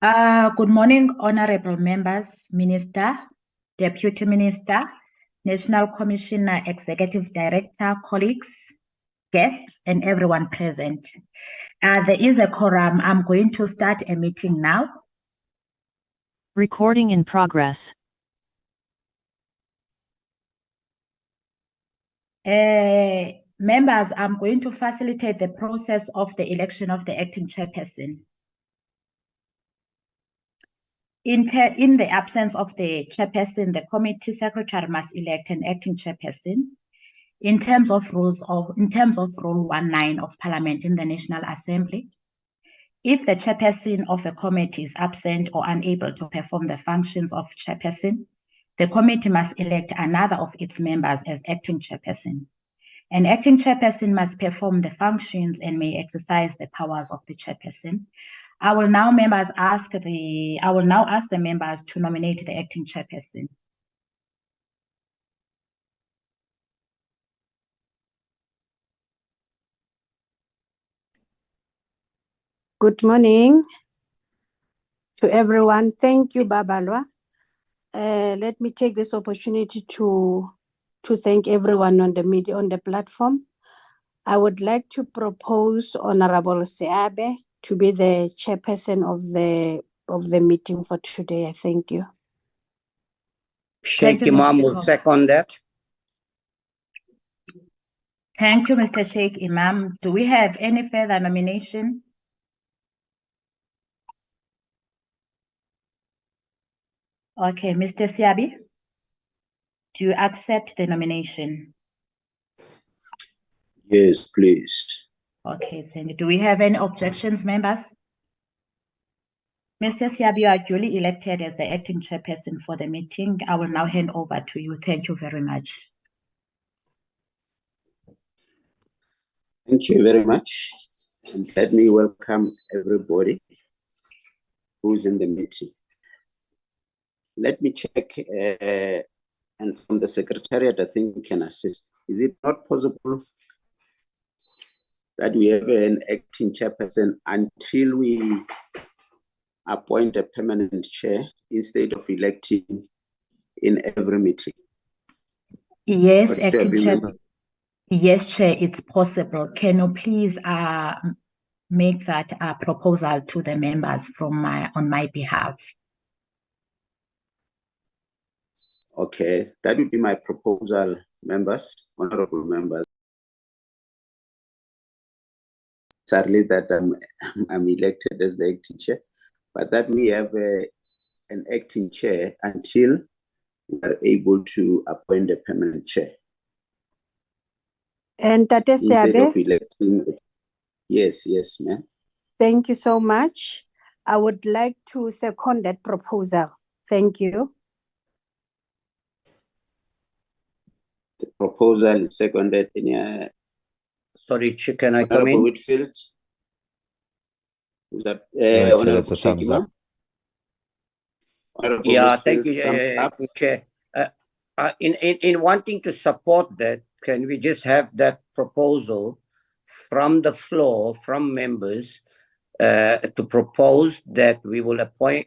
Good morning, honorable members, Minister, Deputy Minister, National Commissioner, Executive Director, colleagues, guests, and everyone present. There is a quorum. I'm going to start a meeting now. Recording in progress. Members, I'm going to facilitate the process of the election of the acting chairperson. In the absence of the chairperson, the committee secretary must elect an acting chairperson. In terms of Rule 19 of Parliament in the National Assembly, if the chairperson of a committee is absent or unable to perform the functions of chairperson, the committee must elect another of its members as acting chairperson. An acting chairperson must perform the functions and may exercise the powers of the chairperson. I will now ask the members to nominate the acting chairperson. Good morning to everyone. Thank you, Babalwa. Let me take this opportunity to thank everyone on the media, on the platform. I would like to propose Honorable Seabe to be the chairperson of the meeting for today. I thank you. Sheikh Imam will second that. Thank you, Mr. Sheikh Imam. Do we have any further nomination? Okay, Mr. Siabi, do you accept the nomination? Yes, please. Okay, thank you. Do we have any objections, members? Mr. Siabi, you are duly elected as the acting chairperson for the meeting. I will now hand over to you. Thank you very much. Thank you very much. And let me welcome everybody who's in the meeting. Let me check, and from the Secretariat, I think we can assist. Is it not possible that we have an acting chairperson until we appoint a permanent chair instead of electing in every meeting? Yes, acting chair. Yes, Chair, it's possible. Can you please make that proposal to the members on my behalf? Okay, that would be my proposal, members, honorable members. Sadly, that I'm elected as the acting chair, but that we have an acting chair until we are able to appoint a permanent chair. And Tate Instead Seabe, of electing, yes, ma'am. thank you so much. I would like to second that proposal. Thank you. The proposal is seconded in Sorry, can I come in? Whitfield. Is that that's a thumbs up. Yeah, thank you, Chair. In wanting to support that, can we just have that proposal from the floor, from members, to propose that we will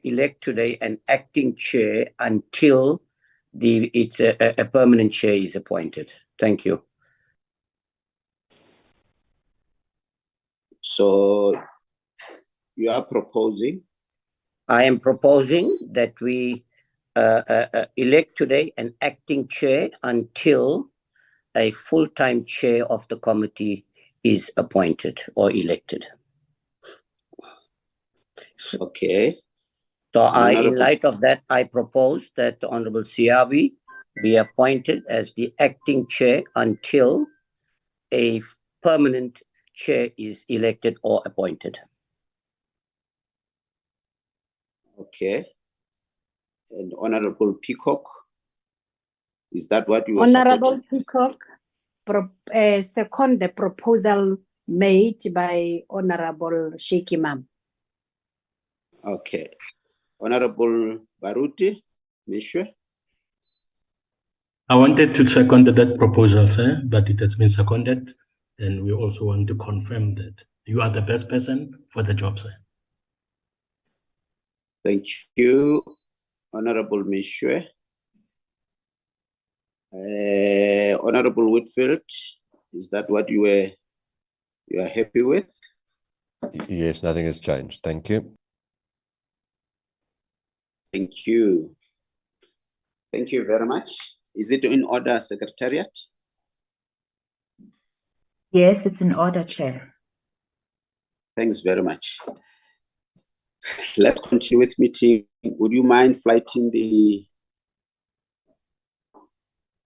elect today an acting chair until a permanent chair is appointed. Thank you. So you are proposing? I am proposing that we elect today an acting chair until a full-time chair of the committee is appointed or elected. Okay. So in light of that, I propose that the Honorable Siabi be appointed as the acting chair until a permanent chair is elected or appointed. Okay. And Honorable Peacock, is that what you are Honorable supporting? Peacock, second the proposal made by Honorable Sheikh Imam. Okay. Honorable Baruti, Mishwe. I wanted to second that proposal, sir, but it has been seconded. And we also want to confirm that you are the best person for the job, sir. Thank you, Honorable Mishwe. Honorable Whitfield, is that what you are happy with? Yes, nothing has changed. Thank you. Thank you. Thank you very much. Is it in order, Secretariat? Yes, it's in order, Chair. Thanks very much. Let's continue with meeting. Would you mind flighting the...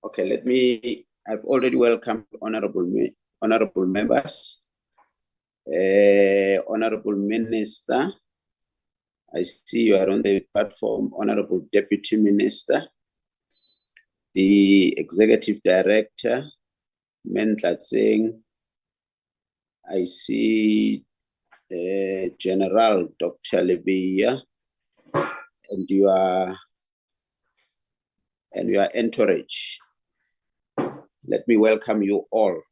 Okay, I've already welcomed honorable members. Honorable Minister, I see you are on the platform. Honorable Deputy Minister, the Executive Director, Mentla Tseng, I see General Dr. Lebeya, and your entourage. Let me welcome you all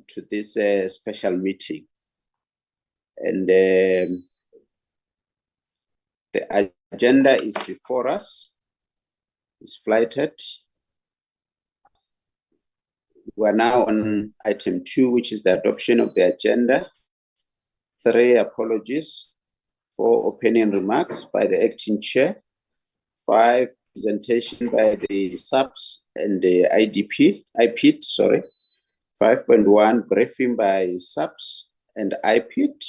to this special meeting. And the agenda is before us, it's flighted. We're now on item 2, which is the adoption of the agenda. 3, apologies. 4, opening remarks by the acting chair. 5, presentation by the SAPS and the IPID, sorry. 5.1, briefing by SAPS and IPID.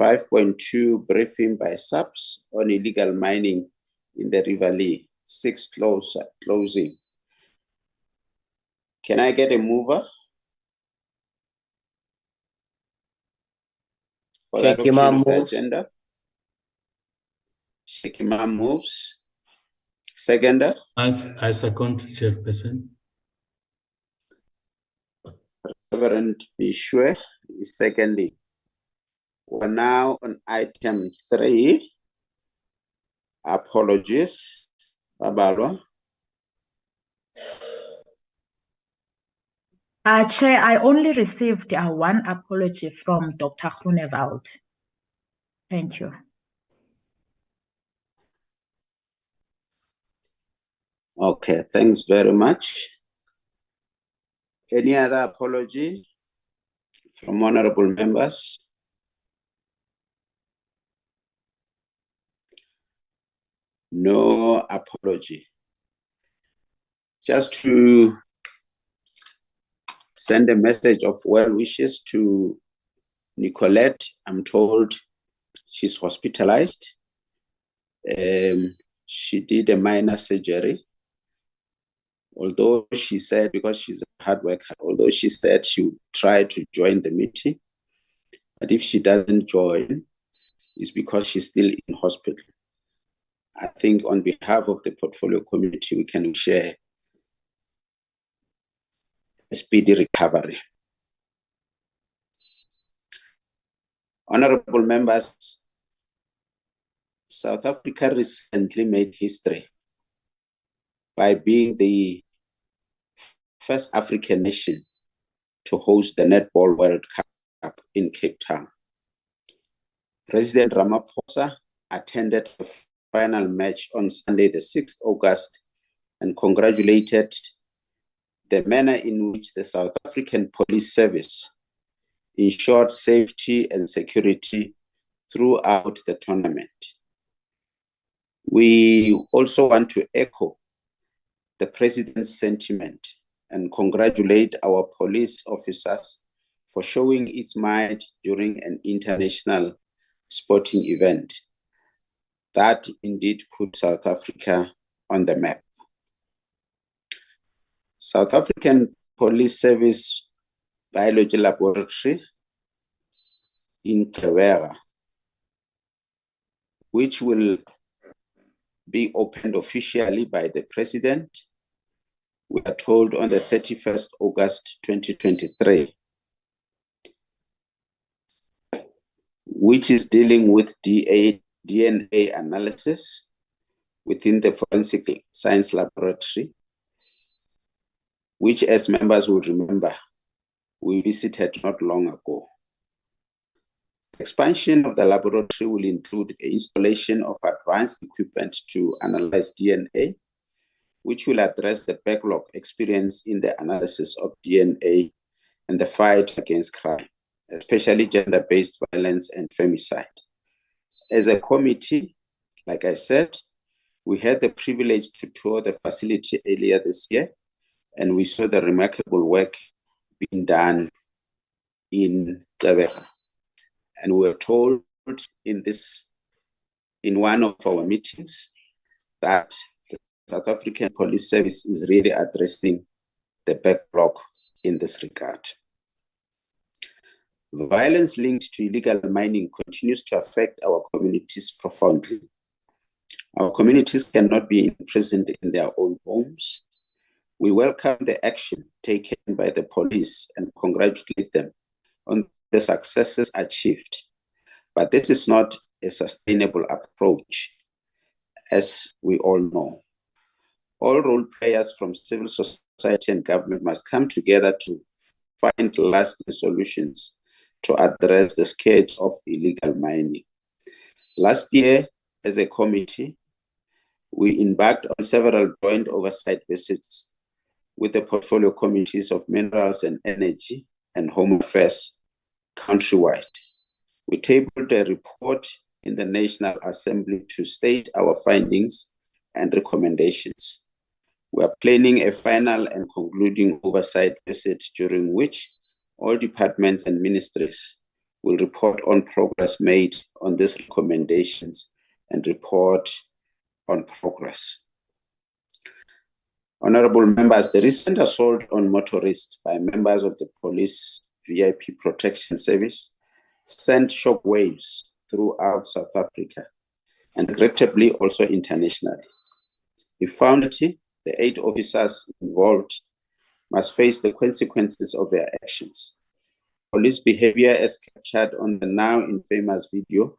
5.2, briefing by SAPS on illegal mining in the Riverlea. 6, closing. Can I get a mover for the adoption of the agenda? Sheikh Imam moves. Seconder? I second, Chairperson. Reverend Mishwe is seconding. We're now on item 3. Apologies. Babalwa. Chair, I only received one apology from Dr. Groenewald. Thank you. Okay, thanks very much. Any other apology from honorable members? No apology. Just to send a message of well wishes to Nicolette. I'm told she's hospitalized. She did a minor surgery. Although she said, because she's a hard worker, although she said she would try to join the meeting, but if she doesn't join, it's because she's still in hospital. I think on behalf of the portfolio committee, we can share a speedy recovery. Honorable members, South Africa recently made history by being the first African nation to host the Netball World Cup in Cape Town. President Ramaphosa attended the final match on Sunday, the 6th August, and congratulated the manner in which the South African Police Service ensured safety and security throughout the tournament. We also want to echo the President's sentiment and congratulate our police officers for showing its might during an international sporting event that indeed put South Africa on the map. South African Police Service Biology Laboratory in Riverlea, which will be opened officially by the President, we are told on the 31st August 2023, which is dealing with DNA analysis within the Forensic Science Laboratory, which, as members will remember, we visited not long ago. Expansion of the laboratory will include the installation of advanced equipment to analyze DNA, which will address the backlog experienced in the analysis of DNA and the fight against crime, especially gender-based violence and femicide. As a committee, like I said, we had the privilege to tour the facility earlier this year, and we saw the remarkable work being done in Riverlea. And we were told in one of our meetings that the South African Police Service is really addressing the backlog in this regard. Violence linked to illegal mining continues to affect our communities profoundly. Our communities cannot be imprisoned in their own homes. We welcome the action taken by the police and congratulate them on the successes achieved. But this is not a sustainable approach, as we all know. All role players from civil society and government must come together to find lasting solutions to address the scourge of illegal mining. Last year, as a committee, we embarked on several joint oversight visits with the portfolio committees of Minerals and Energy and Home Affairs countrywide. We tabled a report in the National Assembly to state our findings and recommendations. We are planning a final and concluding oversight visit during which all departments and ministries will report on progress made on these recommendations and report on progress. Honorable members, the recent assault on motorists by members of the Police VIP Protection Service sent shockwaves throughout South Africa and regrettably also internationally. If found guilty, the 8 officers involved must face the consequences of their actions. Police behavior, as captured on the now infamous video,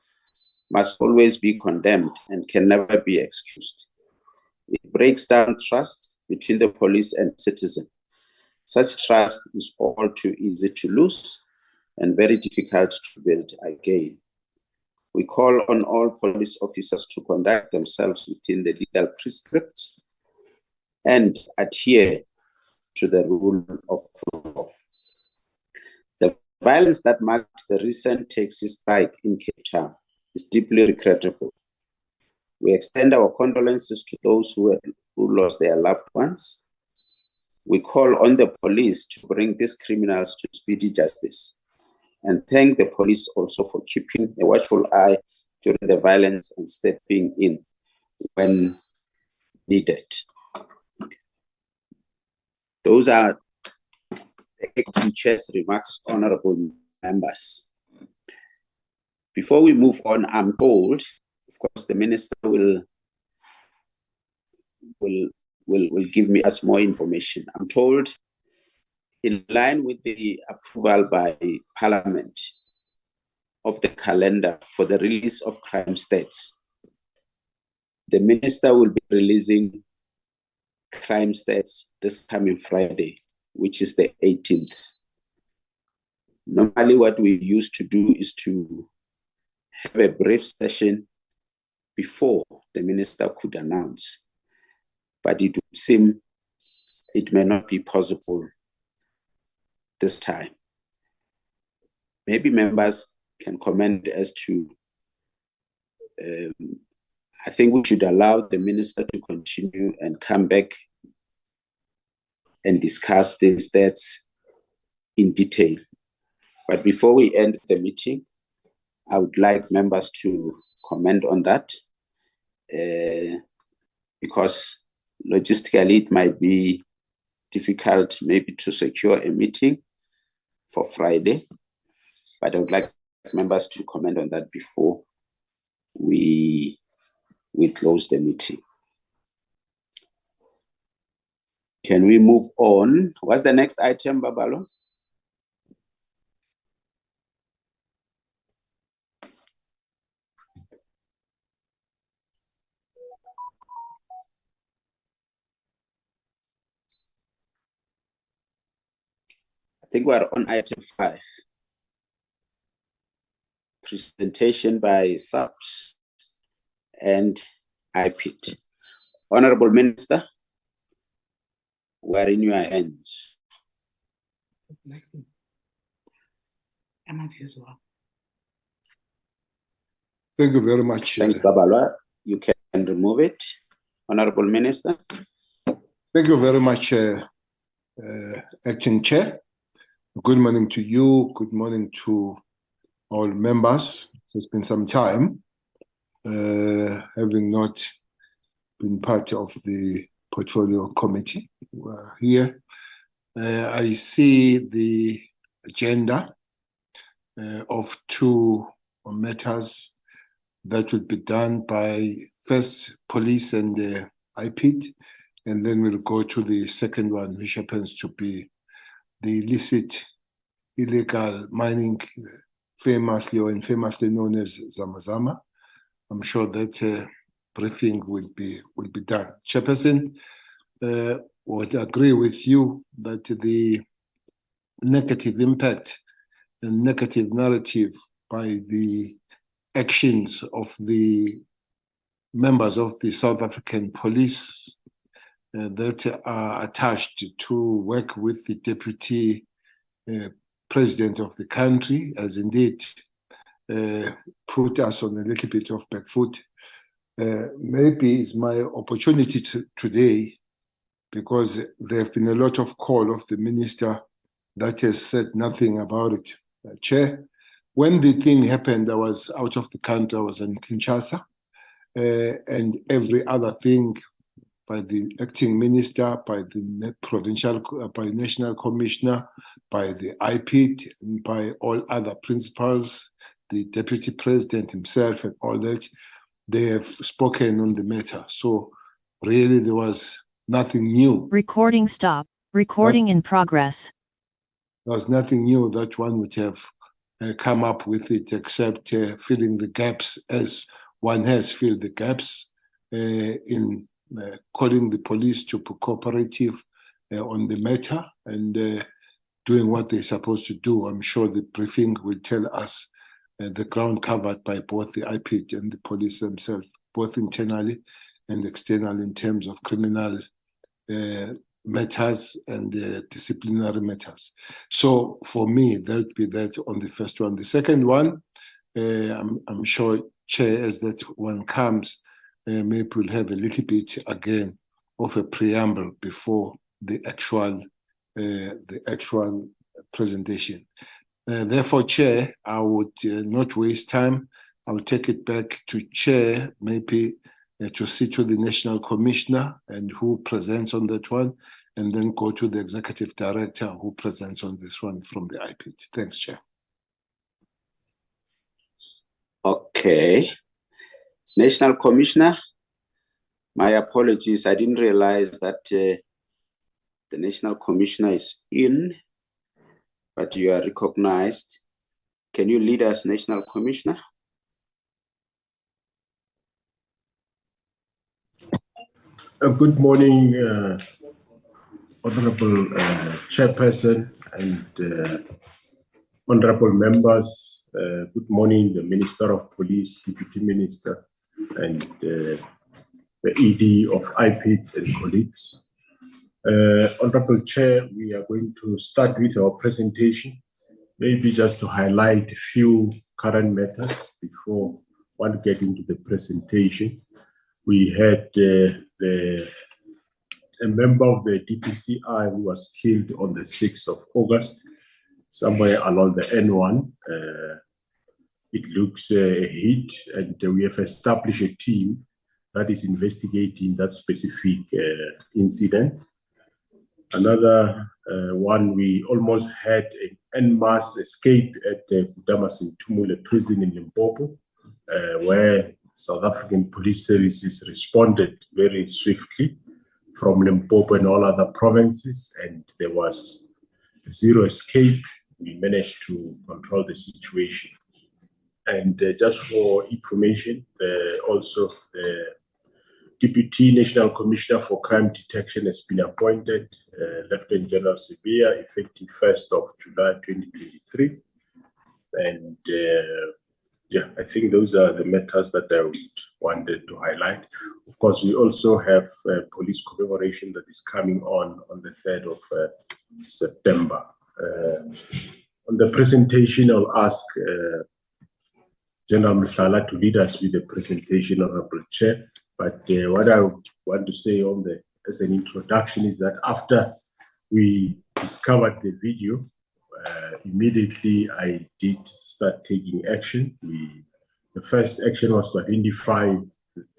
must always be condemned and can never be excused. It breaks down trust between the police and citizen. Such trust is all too easy to lose and very difficult to build again. We call on all police officers to conduct themselves within the legal prescripts and adhere to the rule of law. The violence that marked the recent taxi strike in Cape Town is deeply regrettable. We extend our condolences to those who lost their loved ones. We call on the police to bring these criminals to speedy justice and thank the police also for keeping a watchful eye during the violence and stepping in when needed. Those are the acting chair's remarks, honorable members. Before we move on, I'm told, of course, the minister will give us more information. I'm told, in line with the approval by Parliament of the calendar for the release of crime stats, the minister will be releasing crime stats this coming Friday, which is the 18th. Normally, what we used to do is to have a brief session before the minister could announce, but it would seem it may not be possible this time. Maybe members can comment as to, I think we should allow the minister to continue and come back and discuss the stats in detail. But before we end the meeting, I would like members to comment on that, because logistically it might be difficult maybe to secure a meeting for Friday, but I would like members to comment on that before we close the meeting. Can we move on? What's the next item, Babalo? I think we're on item 5. presentation by SAPS and IPID. Honorable Minister, we're in your hands. Thank you very much. Thanks, Babalwa. You can remove it. Honorable Minister. Thank you very much, Acting Chair. Good morning to you. Good morning to all members. It's been some time, having not been part of the portfolio committee. We're here. I see the agenda of two matters that will be done by first police and the IPID, and then we'll go to the second one, which happens to be the illicit, illegal mining, famously or infamously known as Zamazama. I'm sure that briefing will be done. Chairperson, would agree with you that the negative impact and negative narrative by the actions of the members of the South African police that are attached to work with the deputy president of the country, as indeed put us on a little bit of back foot. Maybe it's my opportunity today, because there have been a lot of call of the minister that has said nothing about it. Chair, when the thing happened, I was out of the country. I was in Kinshasa, and every other thing by the acting minister, by the provincial, by national commissioner, by the IPID, and by all other principals, the deputy president himself, and all that, they have spoken on the matter. So really, there was nothing new. Recording stop. Recording in progress. There was nothing new that one would have come up with it, except filling the gaps as one has filled the gaps in calling the police to be cooperative on the matter and doing what they're supposed to do. I'm sure the briefing will tell us the ground covered by both the IPID and the police themselves, both internally and externally, in terms of criminal matters and disciplinary matters. So for me, that would be that on the first one. The second one, I'm sure, Chair, as that one comes, maybe we'll have a little bit again of a preamble before the actual presentation. Therefore, Chair, I would not waste time. I will take it back to Chair, maybe to sit with the National Commissioner and who presents on that one, and then go to the Executive Director who presents on this one from the IPID. Thanks, Chair. Okay. National Commissioner, my apologies. I didn't realize that the National Commissioner is in, but you are recognized. Can you lead us, National Commissioner? Good morning, Honorable Chairperson and Honorable members. Good morning, the Minister of Police, Deputy Minister, and the ED of IPID and colleagues. Honorable Chair, we are going to start with our presentation, maybe just to highlight a few current matters before one get into the presentation. We had a member of the DPCI who was killed on the 6th of August, somewhere along the N1. It looks a hit, and we have established a team that is investigating that specific incident. Another one, we almost had an en masse escape at the Kudamasin-Tumule prison in Limpopo, where South African police services responded very swiftly from Limpopo and all other provinces, and there was zero escape. We managed to control the situation. And just for information, also the Deputy National Commissioner for Crime Detection has been appointed, Lieutenant General Sibia, effective 1st of July 2023. And Yeah, I think those are the matters that I wanted to highlight. Of course, we also have police commemoration that is coming on the 3rd of September. On the presentation, I'll ask General Mhlala to lead us with the presentation, Honorable Chair. But what I want to say as an introduction is that after we discovered the video, immediately I did start taking action. The first action was to identify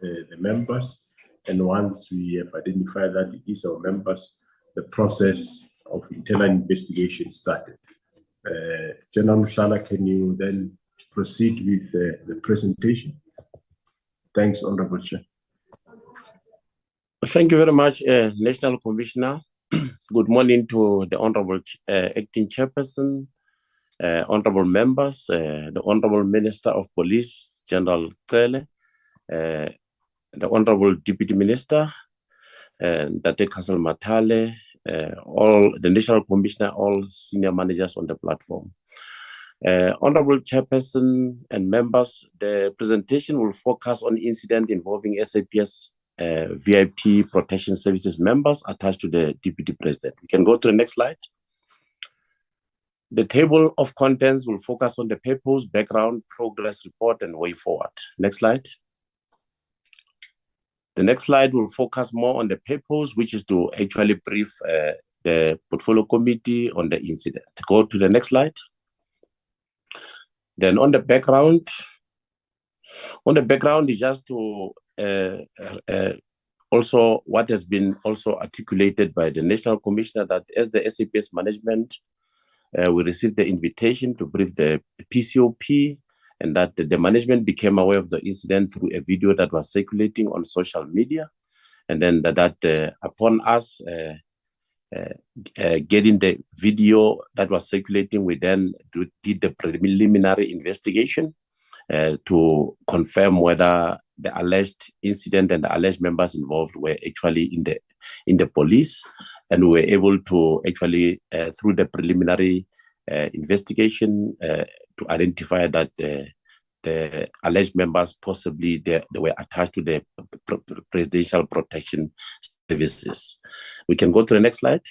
the members, and once we have identified that it is our members, the process of internal investigation started. General Mhlala, can you then proceed with the presentation? Thanks, Honorable Chair. Thank you very much, National Commissioner. Good morning to the Honorable Acting Chairperson, Honorable members, the Honorable Minister of Police, General Quell, the Honorable Deputy Minister, Date Castle Matale, all the National Commissioner, all senior managers on the platform. Honorable Chairperson and members, the presentation will focus on incident involving SAPS VIP Protection Services members attached to the Deputy President. We can go to the next slide. The table of contents will focus on the purpose, background, progress report, and way forward. Next slide. The next slide will focus more on the purpose, which is to actually brief the portfolio committee on the incident. Go to the next slide. Then on the background is just to also what has been also articulated by the National Commissioner, that as the SAPS management, we received the invitation to brief the PCOP, and that the management became aware of the incident through a video that was circulating on social media. And then that upon us getting the video that was circulating, we then did the preliminary investigation to confirm whether the alleged incident and the alleged members involved were actually in the police, and we were able to actually through the preliminary investigation to identify that the alleged members possibly they were attached to the Presidential Protection Services. We can go to the next slide.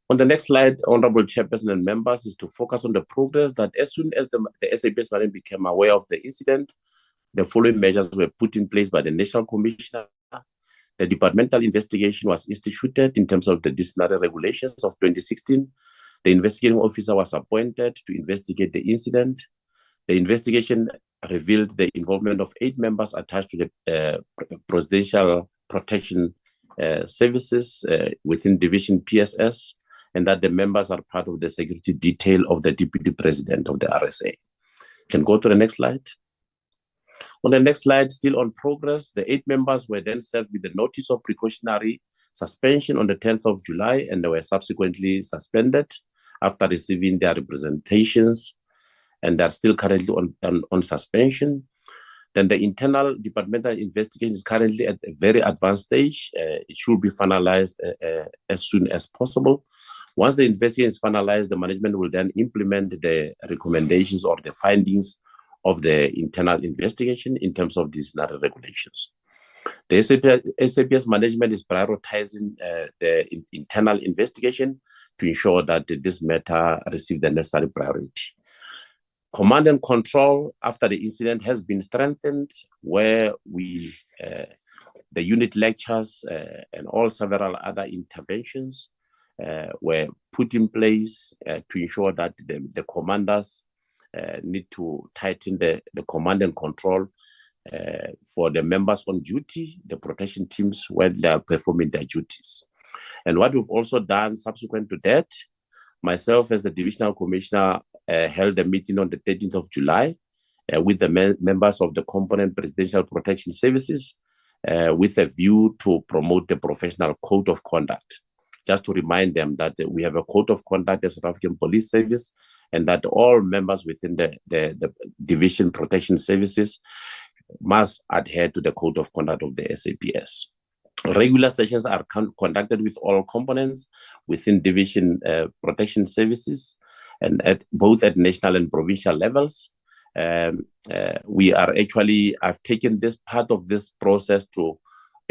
On the next slide, Honorable Chairperson and members, is to focus on the progress that as soon as the SAPS management became aware of the incident, the following measures were put in place by the National Commissioner. The departmental investigation was instituted in terms of the disciplinary regulations of 2016. The investigating officer was appointed to investigate the incident. The investigation revealed the involvement of 8 members attached to the Presidential Protection Services within Division PSS, and that the members are part of the security detail of the Deputy President of the RSA. Can go to the next slide. On the next slide, still on progress, the 8 members were then served with the notice of precautionary suspension on the 10th of July, and they were subsequently suspended after receiving their representations, and they're still currently on suspension. Then the internal departmental investigation is currently at a very advanced stage. It should be finalized as soon as possible. Once the investigation is finalized, the management will then implement the recommendations or the findings of the internal investigation in terms of disciplinary regulations. The SAPS management is prioritizing the internal investigation to ensure that this matter receives the necessary priority. Command and control after the incident has been strengthened, where the unit lectures and all several other interventions were put in place to ensure that the commanders need to tighten the command and control for the members on duty, the protection teams, when they are performing their duties. And what we've also done subsequent to that, myself as the Divisional Commissioner held a meeting on the 13th of July with the members of the component Presidential Protection Services with a view to promote the professional code of conduct. Just to remind them that we have a code of conduct as South African Police Service, and that all members within the Division Protection Services must adhere to the code of conduct of the SAPS. Regular sessions are conducted with all components within Division Protection Services, and both at national and provincial levels. We are actually, I've taken this part of this process to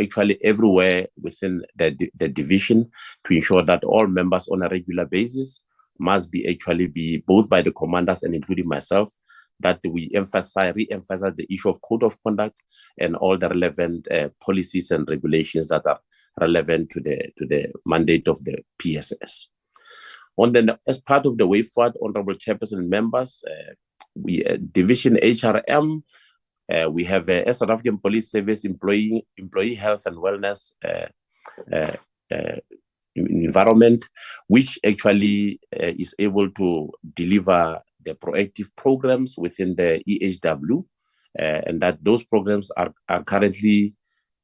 actually everywhere within the division to ensure that all members on a regular basis must be both by the commanders and including myself, that we re-emphasize the issue of code of conduct and all the relevant policies and regulations that are relevant to the mandate of the PSS. As part of the way forward, Honorable Chairperson and members, we Division HRM, we have a South African Police Service employee health and wellness environment, which actually is able to deliver the proactive programs within the EHW, and that those programs are currently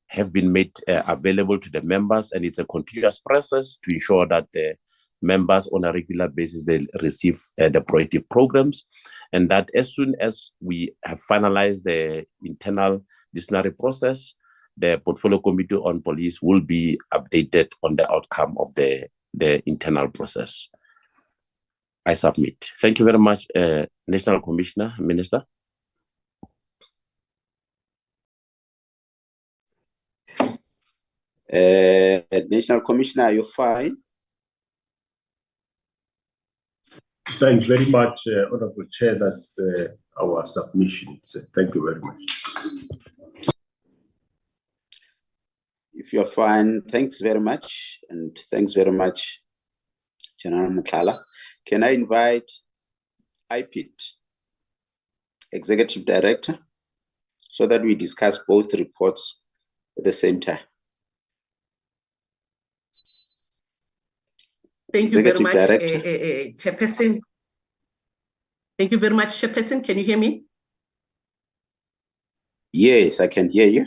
have been made available to the members, and it's a continuous process to ensure that the members on a regular basis they receive the proactive programs, and that as soon as we have finalized the internal disciplinary process, the Portfolio Committee on Police will be updated on the outcome of the internal process. I submit. Thank you very much, National Commissioner, Minister. National Commissioner, are you fine? Thanks very much, Honorable Chair. That's our submission. So thank you very much. If you're fine, thanks very much. And thanks very much, General Mutala. Can I invite IPID, Executive Director, so that we discuss both reports at the same time? Thank you very much, Chairperson. Thank you very much, Chairperson. Can you hear me? Yes, I can hear you.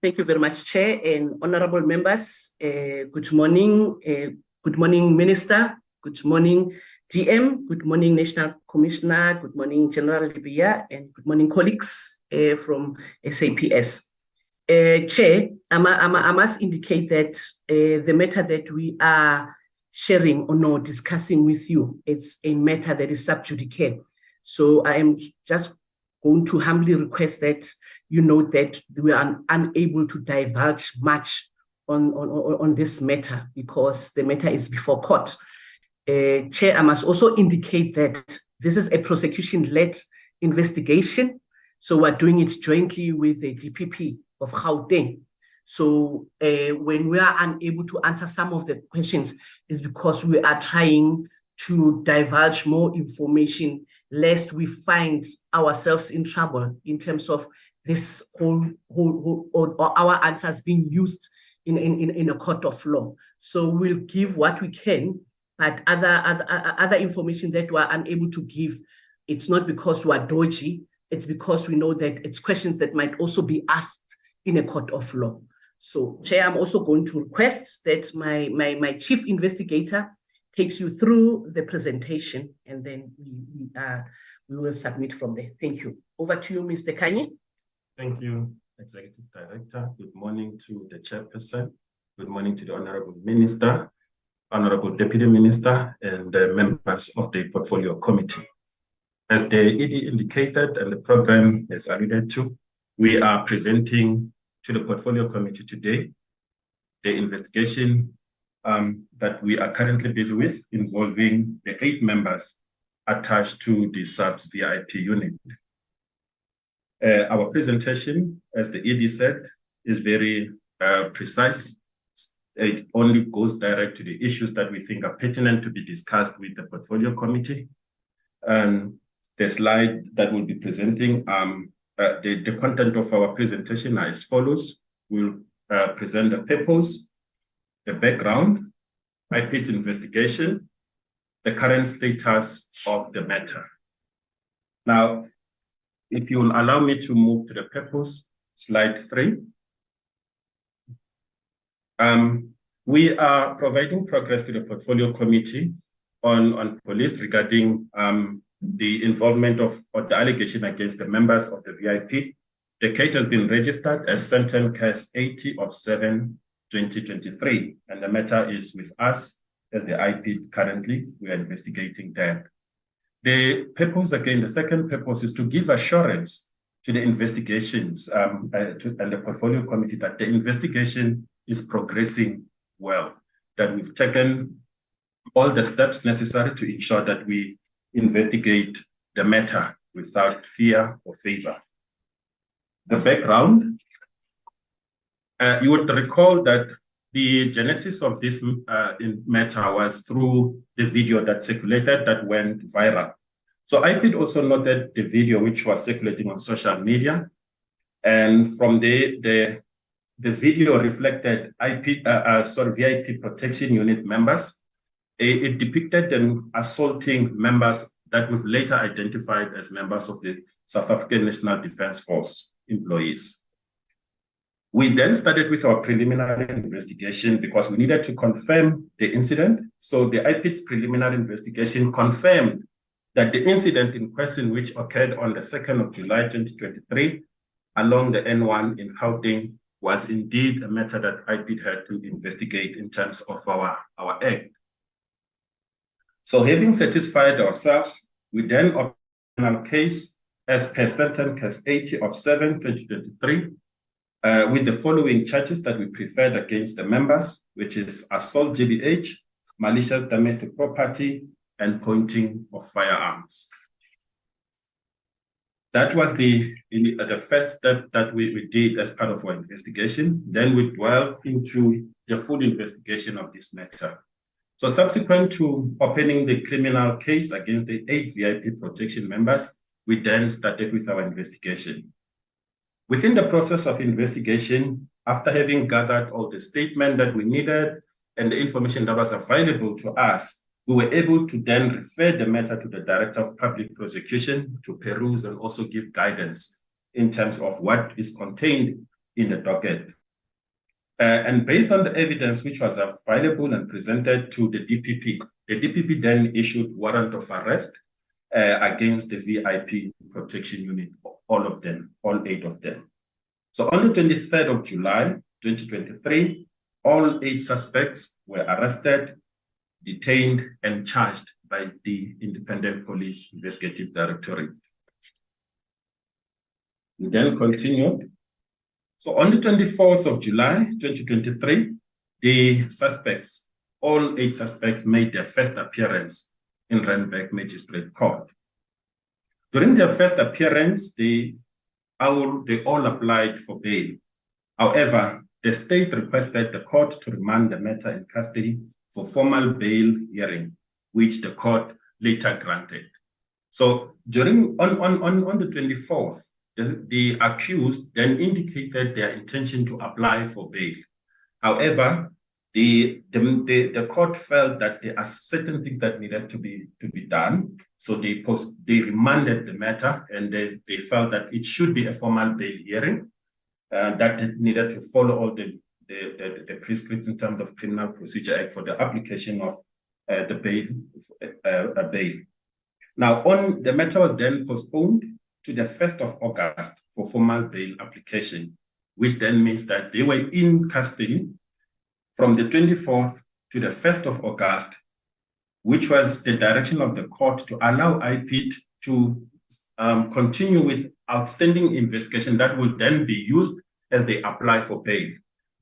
Thank you very much, Chair and honorable members. Good morning. Good morning, Minister. Good morning, GM. Good morning, National Commissioner. Good morning, General Libya, and good morning, colleagues from SAPS. Chair, I must indicate that the matter that we are sharing or not discussing with you, it's a matter that is sub judice. So I am just going to humbly request that you know that we are unable to divulge much on this matter because the matter is before court. Chair, I must also indicate that this is a prosecution-led investigation. So we're doing it jointly with the DPP of Gauteng. So when we are unable to answer some of the questions is because we are trying to divulge more information lest we find ourselves in trouble in terms of this whole or our answers being used in a court of law. So we'll give what we can, but other information that we are unable to give, it's not because we are dodgy, it's because we know that it's questions that might also be asked in a court of law. So, Chair, I'm also going to request that my chief investigator takes you through the presentation, and then we will submit from there. Thank you. Over to you, Mr. Kanye. Thank you, Executive Director. Good morning to the Chairperson. Good morning to the Honorable Minister, Honorable Deputy Minister, and the members of the Portfolio Committee. As the ED indicated and the program is alluded to, we are presenting to the Portfolio Committee today the investigation that we are currently busy with involving the 8 members attached to the SAPS VIP unit. Our presentation, as the ED said, is very precise. It only goes direct to the issues that we think are pertinent to be discussed with the Portfolio Committee. And the slide that we'll be presenting, the content of our presentation are as follows. We'll present the purpose, the background, IPID's investigation, the current status of the matter. Now, if you will allow me to move to the purpose, slide 3. We are providing progress to the Portfolio Committee on police regarding the involvement of or the allegation against the members of the VIP. The case has been registered as Sentenced Case 80 of 7/2023, and the matter is with us as the IPID currently. We are investigating that. The purpose, again, the second purpose is to give assurance to the investigations and the portfolio committee that the investigation is progressing well, that we've taken all the steps necessary to ensure that we investigate the matter without fear or favor. The background, you would recall that the genesis of this matter was through the video that circulated that went viral. So IPID also noted the video which was circulating on social media, and from the video reflected VIP protection unit members. It depicted them assaulting members that we've later identified as members of the South African National Defence Force employees. We then started with our preliminary investigation because we needed to confirm the incident. So the IPID's preliminary investigation confirmed that the incident in question, which occurred on the 2nd of July 2023 along the N1 in Gauteng, was indeed a matter that IPID had to investigate in terms of our act. So having satisfied ourselves, we then opened a case as per sentence case 80 of 7/2023 with the following charges that we preferred against the members, which is assault GBH, malicious damage to property, and pointing of firearms. That was the first step that we did as part of our investigation. Then we dwelled into the full investigation of this matter. So subsequent to opening the criminal case against the 8 VIP protection members, we then started with our investigation. Within the process of investigation, after having gathered all the statements that we needed and the information that was available to us, we were able to then refer the matter to the Director of Public Prosecution to peruse and also give guidance in terms of what is contained in the docket. And based on the evidence which was available and presented to the DPP then issued warrant of arrest against the VIP protection unit, all of them, all 8 of them. So on the 23rd of July, 2023, all 8 suspects were arrested, detained, and charged by the Independent Police Investigative Directorate. We then continued. So on the 24th of July, 2023, the suspects, all 8 suspects, made their first appearance in Randburg Magistrate Court. During their first appearance, they all applied for bail. However, the state requested the court to remand the matter in custody for formal bail hearing, which the court later granted. So on the 24th, the accused then indicated their intention to apply for bail. However, the court felt that there are certain things that needed to be done. So they remanded the matter, and they felt that it should be a formal bail hearing that needed to follow all the prescripts in terms of Criminal Procedure Act for the application of the bail. Now, the matter was then postponed to the 1st of August for formal bail application, which then means that they were in custody from the 24th to the 1st of August, which was the direction of the court to allow IPID to continue with outstanding investigation that will then be used as they apply for bail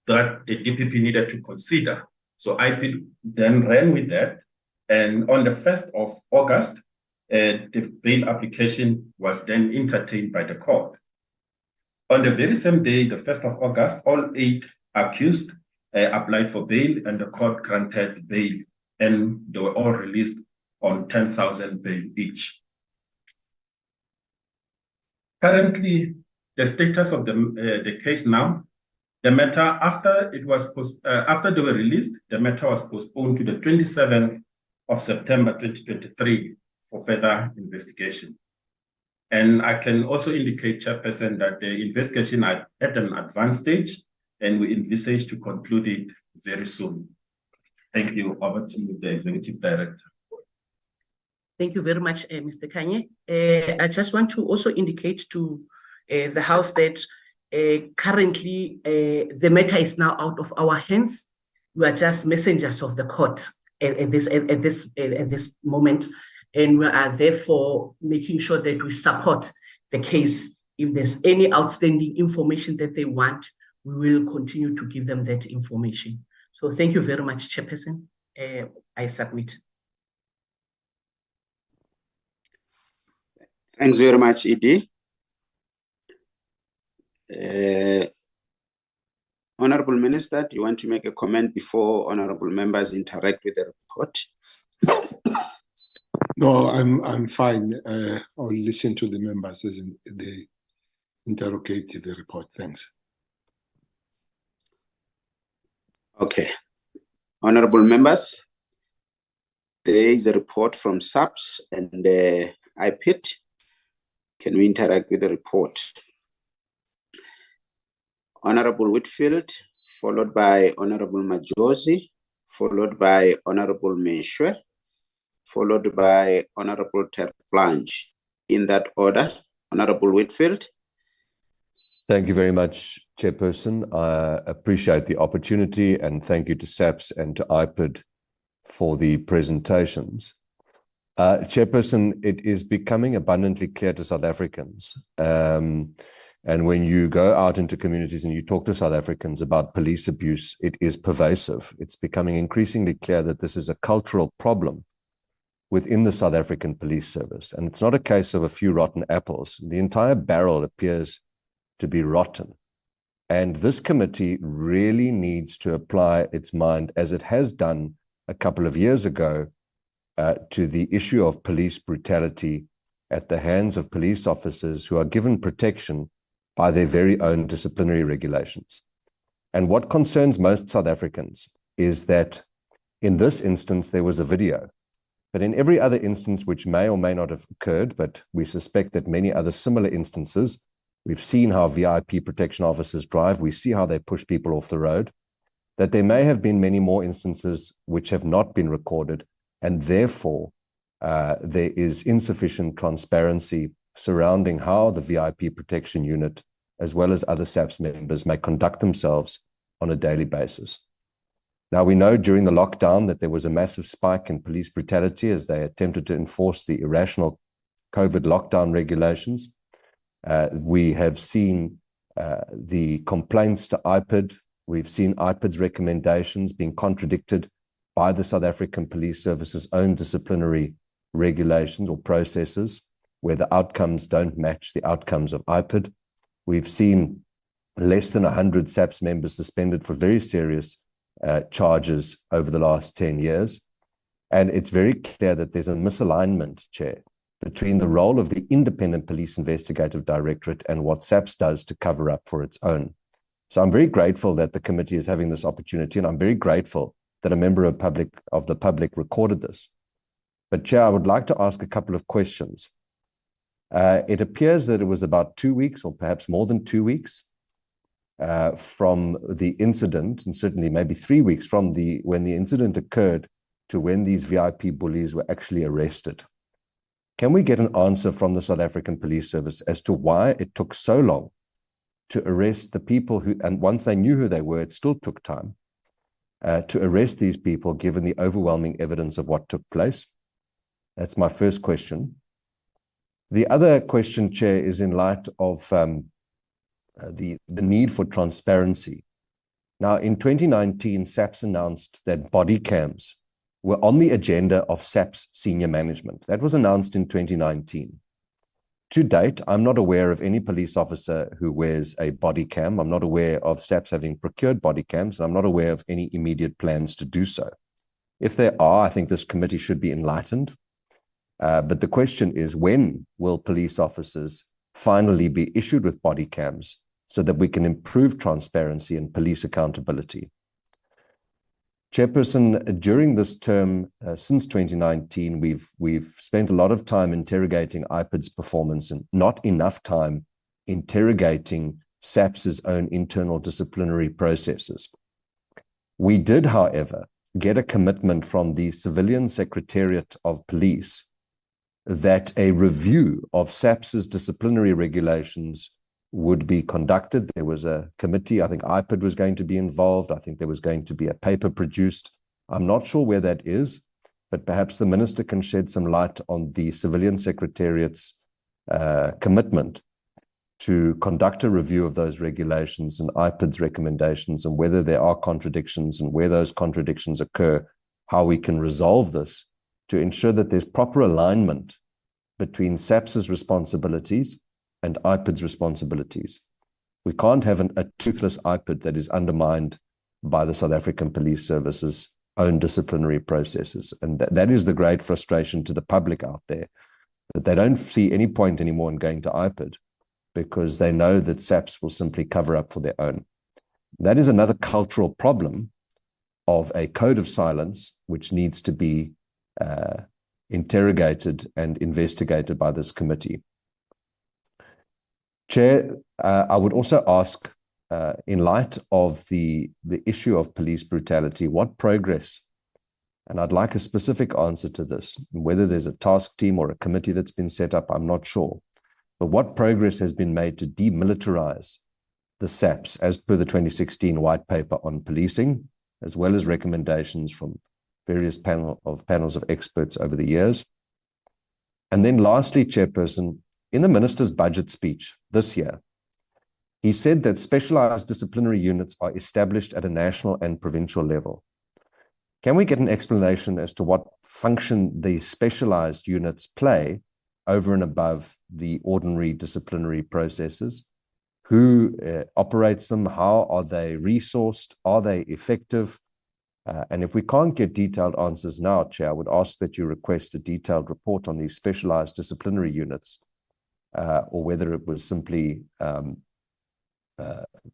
that the DPP needed to consider. So IPID then ran with that, and on the 1st of August, the bail application was then entertained by the court. On the very same day, the 1st of August, all 8 accused applied for bail, and the court granted bail, and they were all released on 10,000 bail each. Currently, the status of the case now, the matter after they were released, the matter was postponed to the 27th of September 2023 for further investigation. And I can also indicate, Chairperson, that the investigation are at an advanced stage, and we envisage to conclude it very soon. Thank you. Over to the Executive Director. Thank you very much, Mr. Kanye. I just want to also indicate to the House that currently the matter is now out of our hands. We are just messengers of the court at this moment. and we are therefore making sure that we support the case. If there's any outstanding information that they want, we will continue to give them that information. So thank you very much, Chairperson. I submit. Thanks very much, Edie. Honorable Minister, do you want to make a comment before honorable members interact with the report? No, I'm fine. I'll listen to the members as they interrogate the report. Thanks. Okay. Honorable members, there is a report from SAPS and IPID. Can we interact with the report? Honorable Whitfield, followed by Honorable Majosi, followed by Honorable Meshwe, followed by Honorable Terplanche. In that order, Honorable Whitfield. Thank you very much, Chairperson. I appreciate the opportunity, and thank you to SAPS and to IPID for the presentations. Chairperson, it is becoming abundantly clear to South Africans, and when you go out into communities and you talk to South Africans about police abuse, it is pervasive. It's becoming increasingly clear that this is a cultural problem within the South African police service. And it's not a case of a few rotten apples. The entire barrel appears to be rotten. And this committee really needs to apply its mind, as it has done a couple of years ago, to the issue of police brutality at the hands of police officers who are given protection by their very own disciplinary regulations. And what concerns most South Africans is that in this instance, there was a video. But in every other instance, which may or may not have occurred, but we suspect that many other similar instances, we've seen how VIP protection officers drive, we see how they push people off the road, that there may have been many more instances which have not been recorded, and therefore there is insufficient transparency surrounding how the VIP protection unit, as well as other SAPS members, may conduct themselves on a daily basis. Now, we know during the lockdown that there was a massive spike in police brutality as they attempted to enforce the irrational COVID lockdown regulations. We have seen the complaints to IPID. We've seen IPID's recommendations being contradicted by the South African Police Service's own disciplinary regulations or processes, where the outcomes don't match the outcomes of IPID. We've seen less than 100 SAPS members suspended for very serious charges over the last 10 years. And it's very clear that there's a misalignment, Chair, between the role of the Independent Police Investigative Directorate and what SAPS does to cover up for its own. So I'm very grateful that the committee is having this opportunity, and I'm very grateful that a member of the public recorded this. But Chair, I would like to ask a couple of questions. It appears that it was about 2 weeks, or perhaps more than 2 weeks, from the incident, and certainly maybe 3 weeks from when the incident occurred to when these VIP bullies were actually arrested. Can we get an answer from the South African Police Service as to why it took so long to arrest the people who, and once they knew who they were, it still took time to arrest these people, given the overwhelming evidence of what took place? That's my first question. The other question, Chair, is in light of the need for transparency. Now, in 2019, SAPS announced that body cams were on the agenda of SAPS senior management. That was announced in 2019. To date, I'm not aware of any police officer who wears a body cam. I'm not aware of SAPS having procured body cams, and I'm not aware of any immediate plans to do so. If there are, I think this committee should be enlightened. But the question is, when will police officers finally be issued with body cams so that we can improve transparency and police accountability? Chairperson, during this term, since 2019, we've spent a lot of time interrogating IPID's performance and not enough time interrogating SAPS's own internal disciplinary processes. We did, however, get a commitment from the Civilian Secretariat of Police that a review of SAPS's disciplinary regulations would be conducted. There was a committee. I think IPID was going to be involved. I think there was going to be a paper produced. I'm not sure where that is, but perhaps the Minister can shed some light on the Civilian Secretariat's commitment to conduct a review of those regulations and IPID's recommendations, and whether there are contradictions, and where those contradictions occur, how we can resolve this to ensure that there's proper alignment between SAPS's responsibilities and IPID's responsibilities. We can't have a toothless IPID that is undermined by the South African Police Service's own disciplinary processes. And that is the great frustration to the public out there, that they don't see any point anymore in going to IPID because they know that SAPS will simply cover up for their own. That is another cultural problem of a code of silence which needs to be interrogated and investigated by this committee. Chair, I would also ask, in light of the issue of police brutality, what progress, and I'd like a specific answer to this, whether there's a task team or a committee that's been set up, I'm not sure, but what progress has been made to demilitarize the SAPS as per the 2016 white paper on policing, as well as recommendations from various panels of experts over the years. And then lastly, Chairperson, in the Minister's budget speech this year, he said that specialized disciplinary units are established at a national and provincial level. Can we get an explanation as to what function these specialized units play over and above the ordinary disciplinary processes? Who operates them? How are they resourced? Are they effective? And if we can't get detailed answers now, Chair, I would ask that you request a detailed report on these specialized disciplinary units, or whether it was simply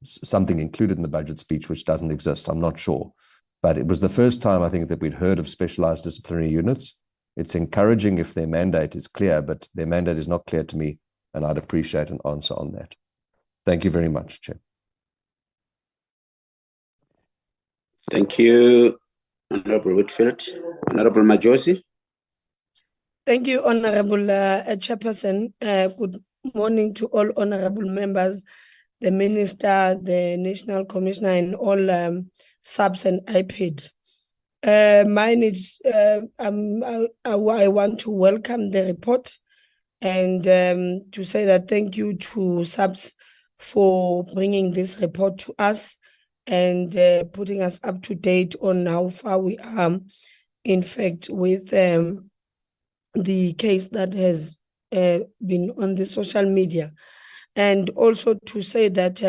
something included in the budget speech which doesn't exist. I'm not sure. But it was the first time, I think, that we'd heard of specialized disciplinary units. It's encouraging if their mandate is clear, but their mandate is not clear to me, and I'd appreciate an answer on that. Thank you very much, Chair. Thank you, Honorable Whitfield. Honorable Majosi. Thank you, Honorable Chairperson. Good morning to all honorable members, the Minister, the National Commissioner, and all SAPS and IPID. Mine is, I want to welcome the report and to say that thank you to SAPS for bringing this report to us and putting us up to date on how far we are, in fact, with the case that has been on the social media. And also to say that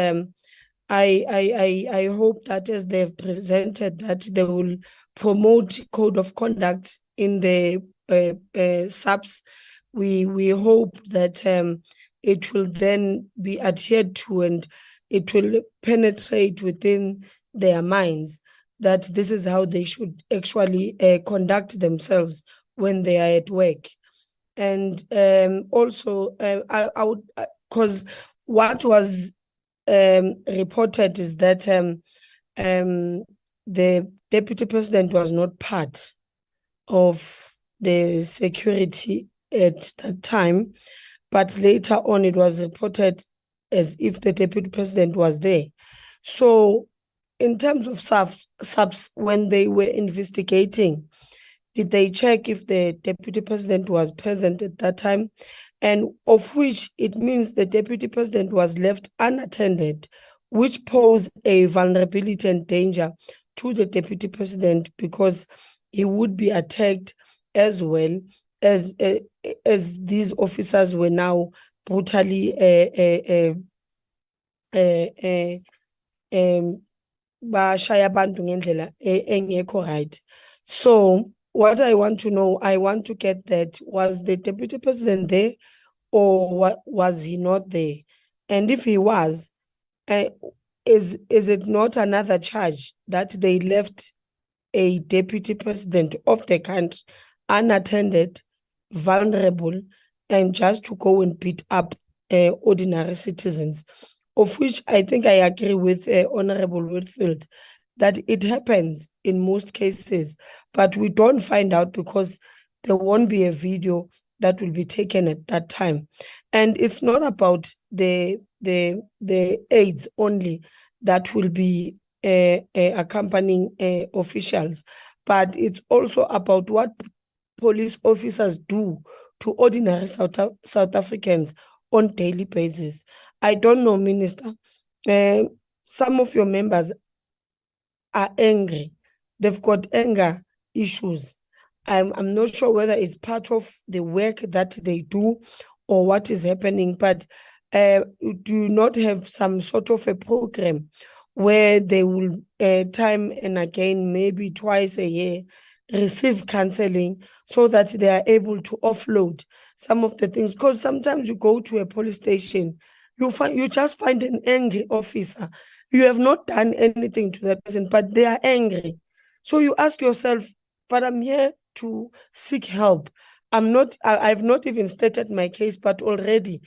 I hope that as they've presented that they will promote code of conduct in the SAPS. We hope that it will then be adhered to and it will penetrate within their minds that this is how they should actually conduct themselves when they are at work. And also, I would, because what was reported is that the Deputy President was not part of the security at that time, but later on it was reported as if the Deputy President was there. So in terms of SAPS, when they were investigating, did they check if the Deputy President was present at that time? And of which it means the Deputy President was left unattended, which posed a vulnerability and danger to the Deputy President because he would be attacked as well as these officers were now brutally bashaya abantu ngendlela engekho right. So what I want to know, I want to get that, was the Deputy President there or was he not there? And if he was, is it not another charge that they left a Deputy President of the country unattended, vulnerable, and just to go and beat up ordinary citizens? Of which I think I agree with Honorable Whitfield that it happens in most cases, but we don't find out because there won't be a video that will be taken at that time. And it's not about the aides only that will be accompanying officials, but it's also about what police officers do to ordinary South Africans on daily basis. I don't know, Minister. Some of your members are angry. They've got anger issues. I'm not sure whether it's part of the work that they do or what is happening, but do you not have some sort of a program where they will time and again, maybe twice a year, receive counseling so that they are able to offload some of the things? Because sometimes you go to a police station, you just find an angry officer. You have not done anything to that person, but they are angry. So you ask yourself, but I'm here to seek help. I've not even stated my case, but already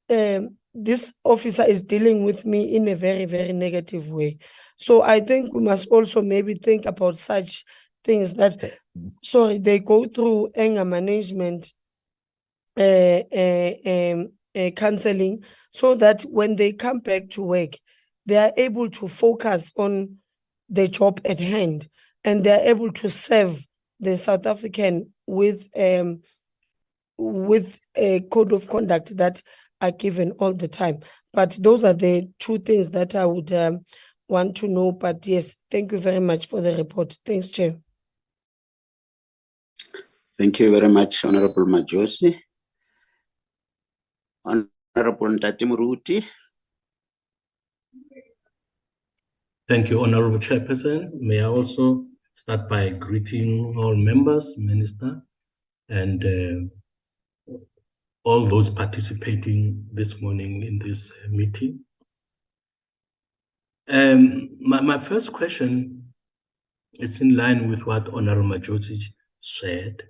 this officer is dealing with me in a very, very negative way. So I think we must also maybe think about such things that, they go through anger management counseling, so that when they come back to work, they are able to focus on the job at hand, and they are able to serve the South African with a code of conduct that are given all the time. But those are the two things that I would want to know. But yes, thank you very much for the report. Thanks, Chair. Thank you very much, Honorable Majosi. Honorable Ntate Moruti. Thank you, Honorable Chairperson. May I also start by greeting all members, Minister, and all those participating this morning in this meeting. My first question is in line with what Honorable Majosi said.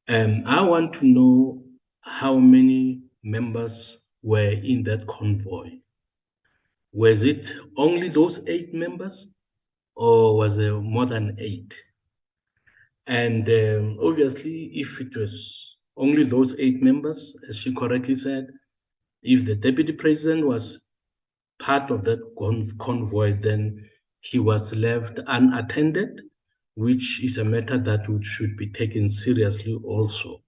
I want to know how many members were in that convoy. Was it only those 8 members, or was there more than 8? And obviously, if it was only those 8 members, as she correctly said, if the Deputy President was part of that convoy, then he was left unattended, which is a matter that should be taken seriously also.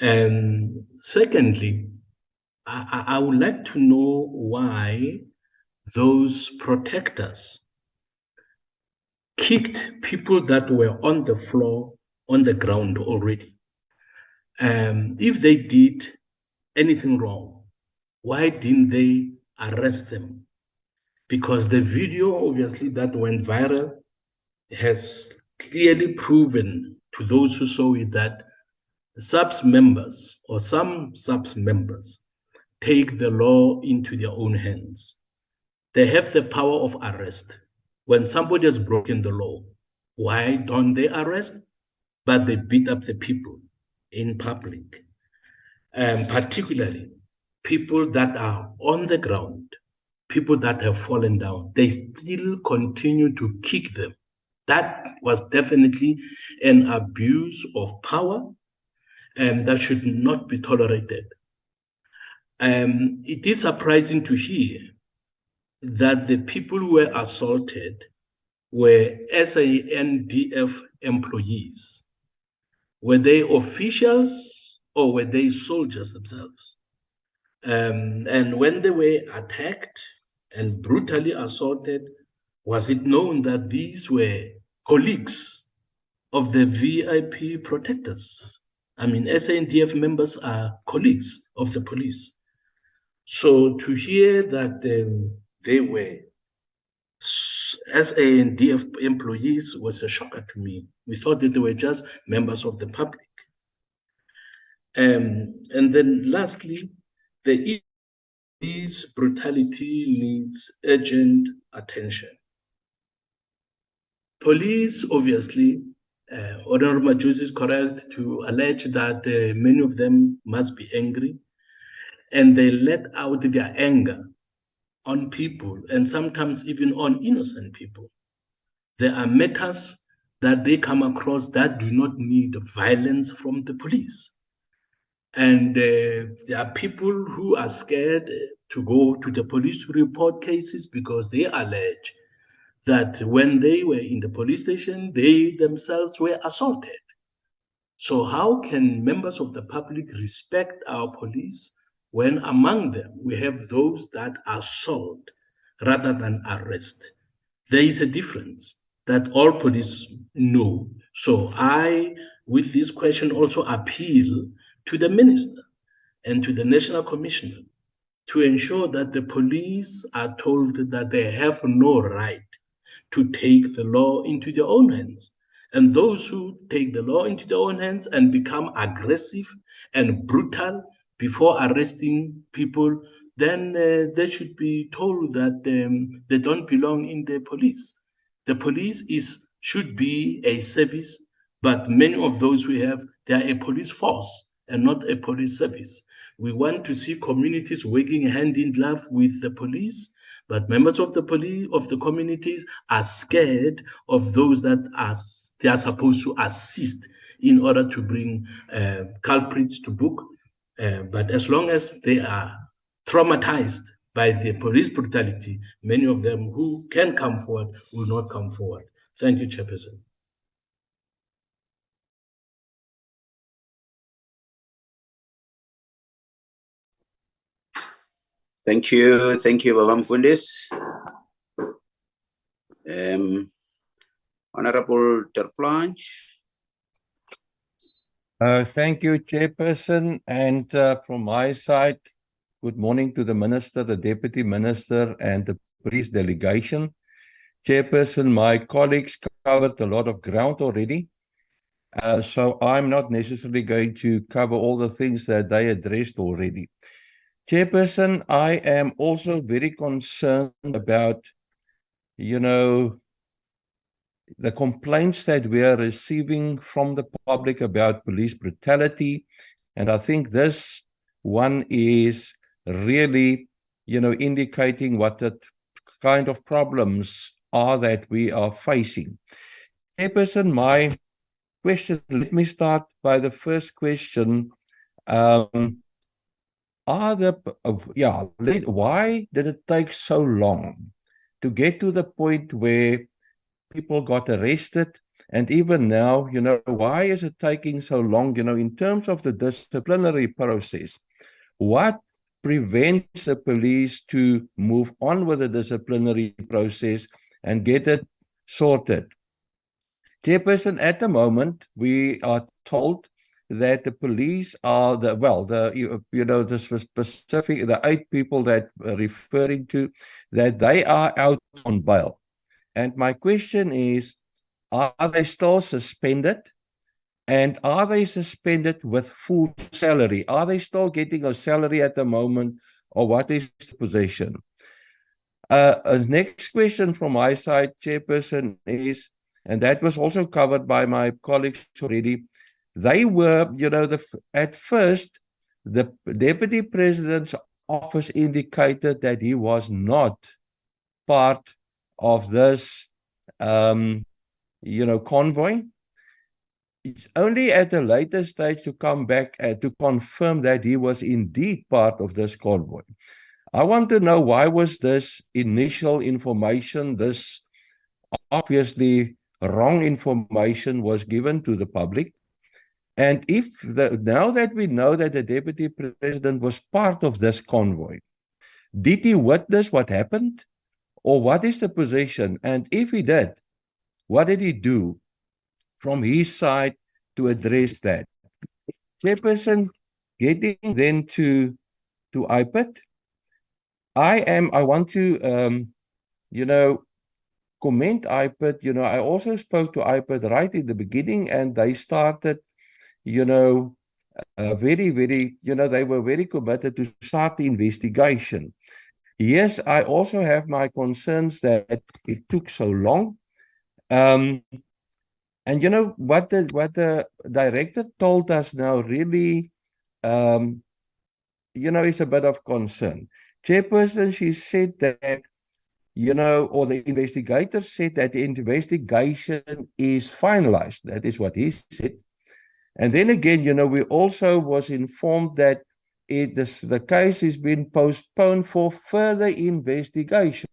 And secondly, I would like to know why those protectors kicked people that were on the floor, on the ground already. If they did anything wrong, why didn't they arrest them? Because the video, obviously, that went viral has clearly proven to those who saw it that SAPS members, or some SAPS members, take the law into their own hands. They have the power of arrest. When somebody has broken the law, why don't they arrest? But they beat up the people in public. Particularly people that are on the ground, people that have fallen down, they still continue to kick them. That was definitely an abuse of power, and that should not be tolerated. It is surprising to hear that the people who were assaulted were SANDF employees. Were they officials or were they soldiers themselves? And when they were attacked and brutally assaulted, was it known that these were colleagues of the VIP protectors? I mean, SANDF members are colleagues of the police. So to hear that they were SANDF employees was a shocker to me. We thought that they were just members of the public. And then lastly, the police brutality needs urgent attention. Police, obviously, Honorable Majosi is correct to allege that many of them must be angry, and they let out their anger on people, and sometimes even on innocent people. There are matters that they come across that do not need violence from the police. And there are people who are scared to go to the police to report cases because they allege that when they were in the police station, they themselves were assaulted. So how can members of the public respect our police when among them we have those that assault rather than arrest? There is a difference that all police know. So I, with this question, also appeal to the minister and to the National Commissioner to ensure that the police are told that they have no right to take the law into their own hands. And those who take the law into their own hands and become aggressive and brutal before arresting people, then they should be told that they don't belong in the police. The police should be a service, but many of those we have, they are a police force and not a police service. We want to see communities working hand in glove with the police, but members of the police, of the communities, are scared of those that they are supposed to assist in order to bring culprits to book. But as long as they are traumatized by the police brutality, many of them who can come forward will not come forward. Thank you, Chairperson. Thank you, Baba Mfundis. Honorable Terplanche. Thank you, Chairperson. And from my side, good morning to the Minister, the Deputy Minister, and the police delegation. Chairperson, my colleagues covered a lot of ground already. So I'm not necessarily going to cover all the things that they addressed already. Chairperson, I am also very concerned about, the complaints that we are receiving from the public about police brutality. And I think this one is really, indicating what the kind of problems are that we are facing. Chairperson, my question, let me start by the first question. Why did it take so long to get to the point where people got arrested? And even now, why is it taking so long, in terms of the disciplinary process? What prevents the police to move on with the disciplinary process and get it sorted? Chairperson, at the moment, we are told that the police are the 8 people that we're referring to, that they are out on bail. And my question is, are they still suspended? And are they suspended with full salary? Are they still getting a salary at the moment, or what is the position? Next question from my side, Chairperson, is, and that was also covered by my colleagues already, they were, at first, the Deputy President's office indicated that he was not part of this, convoy. It's only at a later stage to come back to confirm that he was indeed part of this convoy. I want to know, why was this initial information, this obviously wrong information, was given to the public? And now that we know that the Deputy President was part of this convoy, did he witness what happened? Or what is the position? And if he did, what did he do from his side to address that? Chairperson, getting then to IPID, I want to, comment IPID. I also spoke to IPID right in the beginning, and they started, very, very, they were very committed to start the investigation. Yes, I also have my concerns that it took so long. And what the director told us now really, is a bit of concern. Chairperson, she said that, or the investigator said that the investigation is finalized. That is what he said. And then again, we also was informed that the case has been postponed for further investigation.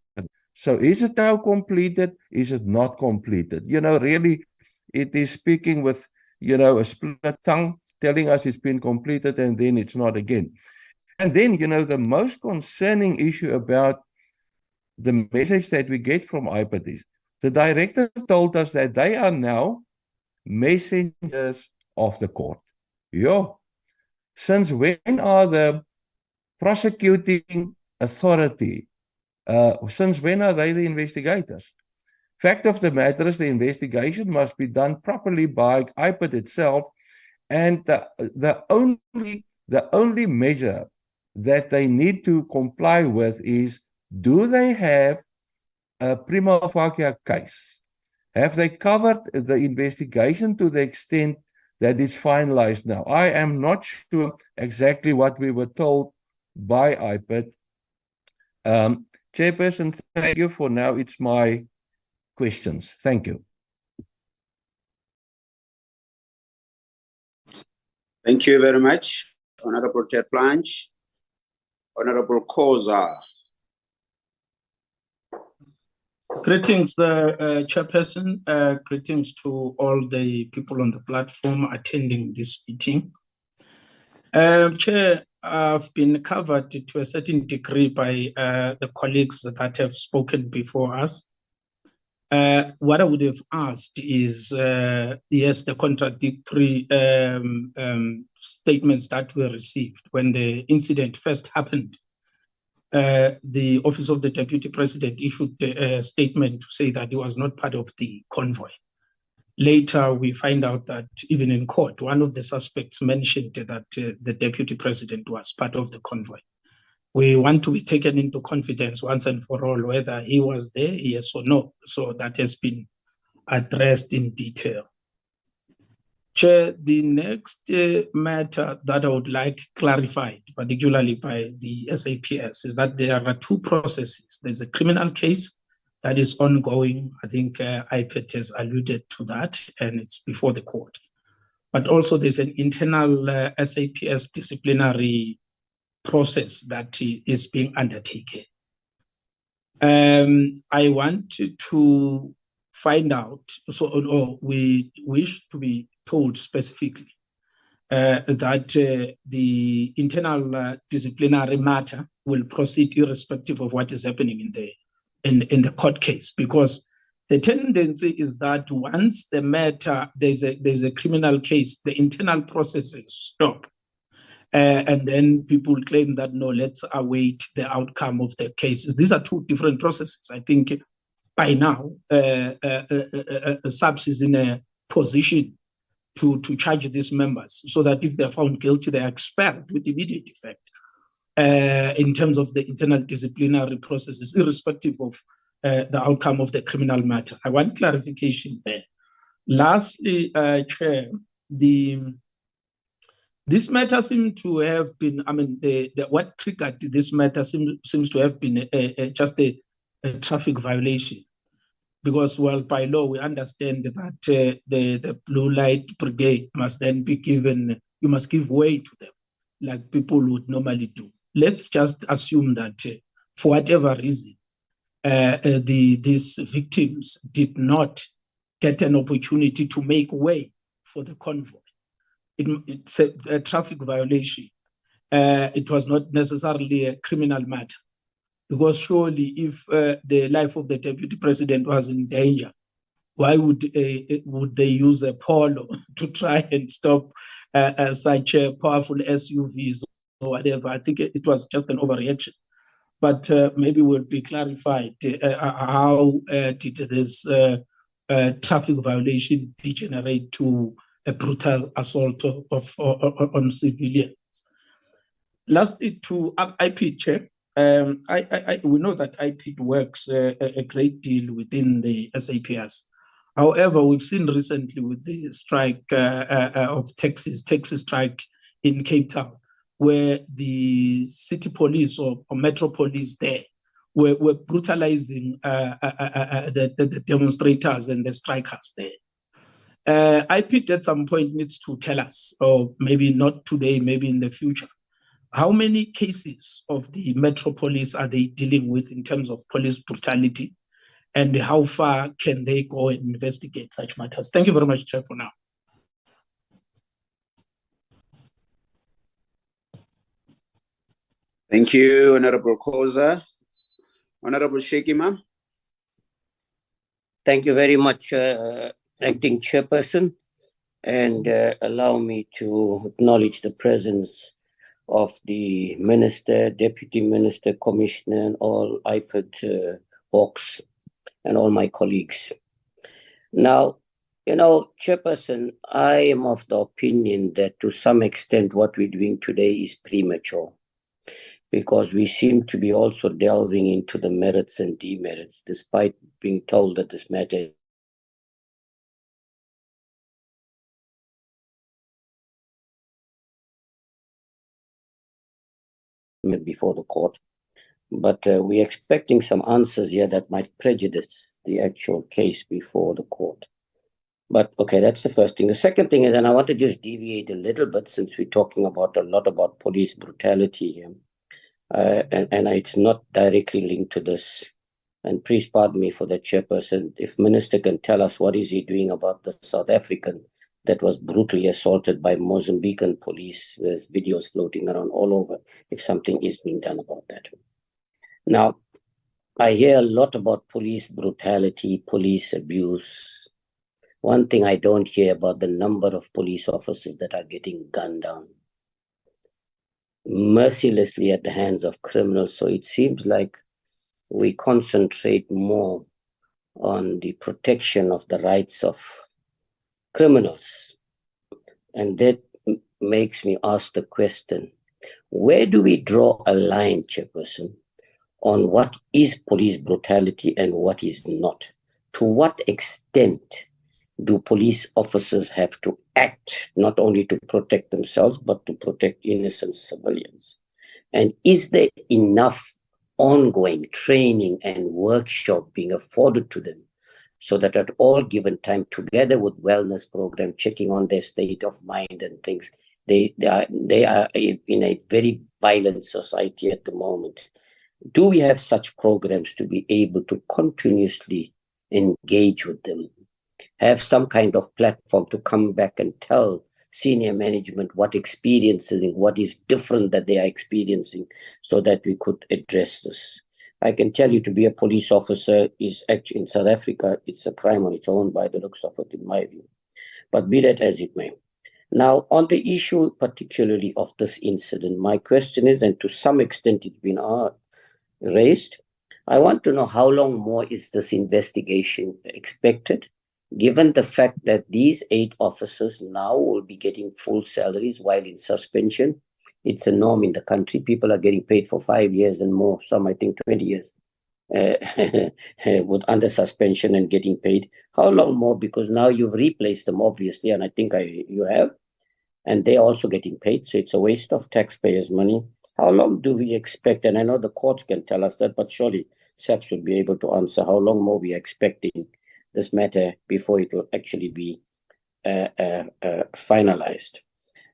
So is it now completed? Is it not completed? Really, it is speaking with, a split tongue telling us it's been completed and then it's not again. And then, the most concerning issue about the message that we get from IPID is the director told us that they are now messengers of the court. Since when are the prosecuting authority, since when are they the investigators? Fact of the matter is the investigation must be done properly by IPID itself, and the only measure that they need to comply with is, do they have a prima facie case? Have they covered the investigation to the extent that it's finalized now? I am not sure exactly what we were told by IPID. Chairperson, thank you for now. It's my questions. Thank you. Thank you very much, Honorable Chair Planch. Honorable Koza. Greetings, Chairperson. Greetings to all the people on the platform attending this meeting. Chair, I've been covered to a certain degree by the colleagues that have spoken before us. What I would have asked is, yes, the contradictory statements that were received when the incident first happened. The Office of the Deputy President issued a statement to say that he was not part of the convoy. Later, we find out that even in court, one of the suspects mentioned that the Deputy President was part of the convoy. We want to be taken into confidence once and for all whether he was there, yes or no. So that has been addressed in detail. Chair, the next matter that I would like clarified, particularly by the SAPS, is that there are two processes. There's a criminal case that is ongoing. I think IPID has alluded to that, and it's before the court. But also there's an internal SAPS disciplinary process that is being undertaken. I want to find out, or we wish to be told specifically that the internal disciplinary matter will proceed irrespective of what is happening in the court case, because the tendency is that once the matter, there's a criminal case, the internal processes stop. And then people claim that, no, let's await the outcome of the cases. These are two different processes. I think by now, SAPS is in a position to charge these members so that if they're found guilty, they are expelled with immediate effect in terms of the internal disciplinary processes, irrespective of the outcome of the criminal matter. I want clarification there. Lastly, Chair, this matter seems to have been, what triggered this matter seems to have been just a traffic violation. Because, well, by law, we understand that the blue light brigade must then be given, you must give way to them, like people would normally do. Let's just assume that for whatever reason, these victims did not get an opportunity to make way for the convoy. It's a traffic violation. It was not necessarily a criminal matter. Because surely if the life of the Deputy President was in danger, why would they use a polo to try and stop such powerful SUVs or whatever? I think it was just an overreaction. But maybe will be clarified how did this traffic violation degenerate to a brutal assault on civilians. Lastly, to IPID, Chair. We know that IPID works a great deal within the SAPS. However, we've seen recently with the strike of Texas strike in Cape Town, where the city police or metro police there were brutalizing the demonstrators and the strikers there. IPID at some point needs to tell us, or maybe not today, maybe in the future, how many cases of the metro police are they dealing with in terms of police brutality, and how far can they go and investigate such matters? Thank you very much, Chair, for now. Thank you, Honorable Khoza. Honorable Sheki, ma'am. Thank you very much, Acting Chairperson, and allow me to acknowledge the presence of the Minister, Deputy Minister, Commissioner, and all IPID hawks, and all my colleagues. Now, Chairperson, I am of the opinion that to some extent what we're doing today is premature, because we seem to be also delving into the merits and demerits, despite being told that this matter before the court. But we're expecting some answers here that might prejudice the actual case before the court. But okay, that's the first thing. The second thing is, and I want to just deviate a little bit, since we're talking about a lot about police brutality here, and it's not directly linked to this. And please pardon me for that, Chairperson. If Minister can tell us what is he doing about the South African that was brutally assaulted by Mozambican police. There's videos floating around all over, if something is being done about that. Now, I hear a lot about police brutality, police abuse. One thing I don't hear about the number of police officers that are getting gunned down mercilessly at the hands of criminals. So it seems like we concentrate more on the protection of the rights of criminals. And that makes me ask the question, where do we draw a line, Chairperson, on what is police brutality and what is not? To what extent do police officers have to act not only to protect themselves, but to protect innocent civilians? And is there enough ongoing training and workshop being afforded to them so that at all given time, together with wellness program, checking on their state of mind and things, they are in a very violent society at the moment. Do we have such programs to be able to continuously engage with them? Have some kind of platform to come back and tell senior management what experiences and what is different that they are experiencing so that we could address this. I can tell you, to be a police officer is actually in South Africa, it's a crime on its own by the looks of it, in my view. But be that as it may. Now, on the issue particularly of this incident, my question is, and to some extent it's been raised, I want to know how long more is this investigation expected, given the fact that these 8 officers now will be getting full salaries while in suspension. It's a norm in the country. People are getting paid for 5 years and more, some I think 20 years, with under suspension and getting paid. How long more? Because now you've replaced them, obviously, and I think you have, and they're also getting paid. So it's a waste of taxpayers' money. How long do we expect? And I know the courts can tell us that, but surely SAPS will be able to answer how long more we are expecting this matter before it will actually be finalized.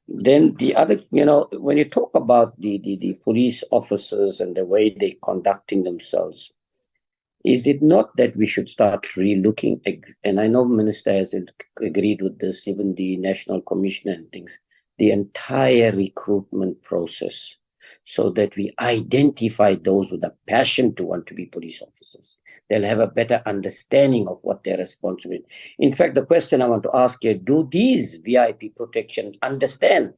Then the other, when you talk about the police officers and the way they're conducting themselves, is it not that we should start re-looking, and I know Minister has agreed with this, even the National Commissioner and things, the entire recruitment process, so that we identify those with a passion to want to be police officers. They'll have a better understanding of what their responsibility. In fact, the question I want to ask you, do these VIP protections understand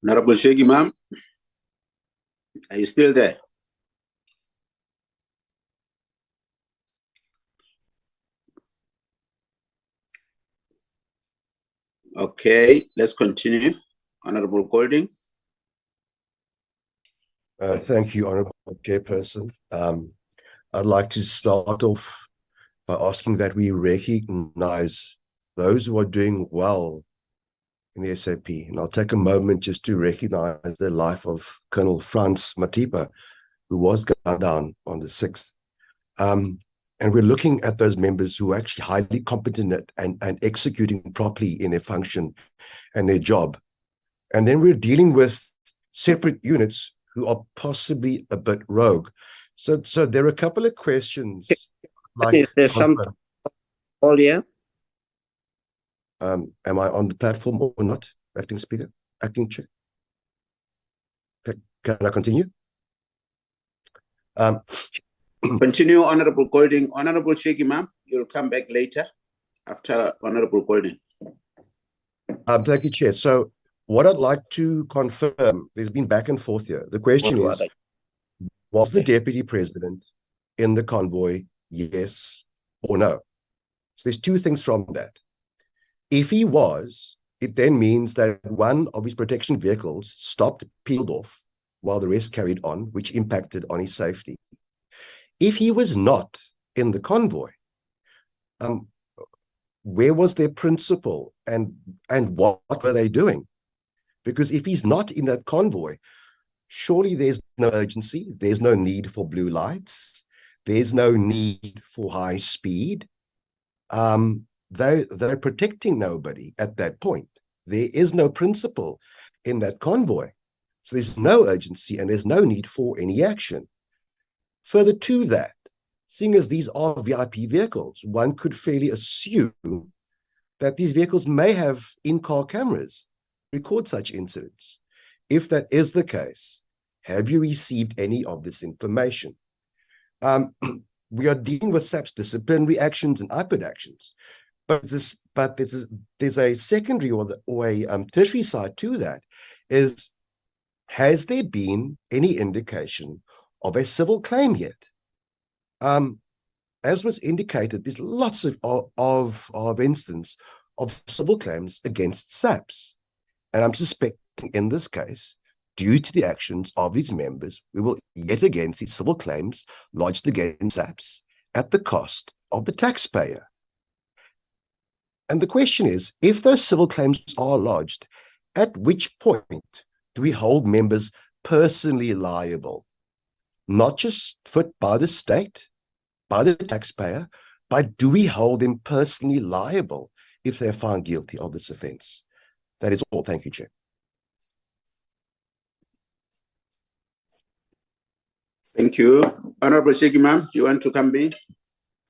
Honorable Shegi, ma'am, are you still there? Okay, let's continue. Honorable Golding. Thank you, Honorable Chairperson. I'd like to start off by asking that we recognize those who are doing well in the SAP. And I'll take a moment just to recognize the life of Colonel Franz Matipa, who was gunned down on the 6th. And we're looking at those members who are actually highly competent and executing properly in their function and their job. And then we're dealing with separate units who are possibly a bit rogue. So there are a couple of questions. Is there some all here? Am I on the platform or not, Acting Speaker, Acting Chair? Can I continue? Continue, Honorable Golding. Honorable Sheki, ma'am, you'll come back later after Honorable Golding. Thank you, Chair. So what I'd like to confirm, there's been back and forth here. The question is, was the Deputy President in the convoy, yes or no? So there's two things from that. If he was, it then means that one of his protection vehicles stopped, peeled off, while the rest carried on, which impacted on his safety. If he was not in the convoy, where was their principal and what were they doing? Because if he's not in that convoy, surely there's no urgency, there's no need for blue lights, there's no need for high speed. They're protecting nobody at that point. There is no principal in that convoy. So there's no urgency and there's no need for any action. Further to that, seeing as these are VIP vehicles, one could fairly assume that these vehicles may have in-car cameras record such incidents. If that is the case, have you received any of this information? We are dealing with SAPS disciplinary actions and IPID actions, but there's a secondary or a tertiary side to that. Is has there been any indication of a civil claim yet? As was indicated, there's lots of instances of civil claims against SAPS. And I'm suspecting in this case, due to the actions of its members, we will yet again see civil claims lodged against SAPS at the cost of the taxpayer. And the question is, if those civil claims are lodged, at which point do we hold members personally liable? Not just by the state, by the taxpayer, but do we hold them personally liable if they're found guilty of this offence? That is all. Thank you, Chair. Thank you. Honorable Sheki, ma'am, you want to come in?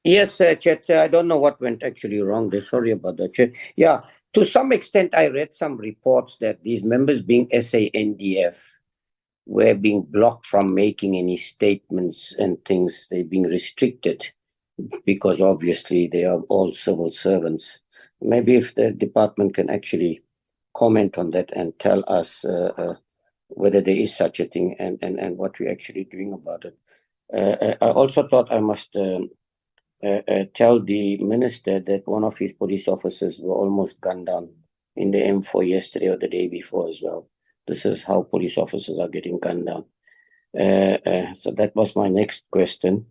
Yes, Chair. I don't know what went actually wrong there. Sorry about that, Chair. Yeah, to some extent, I read some reports that these members being SANDF were being blocked from making any statements and things. They're being restricted because obviously they are all civil servants. Maybe if the department can actually comment on that and tell us whether there is such a thing and what we're actually doing about it. I also thought I must tell the minister that one of his police officers were almost gunned down in the M4 yesterday or the day before as well. This is how police officers are getting gunned down. So that was my next question.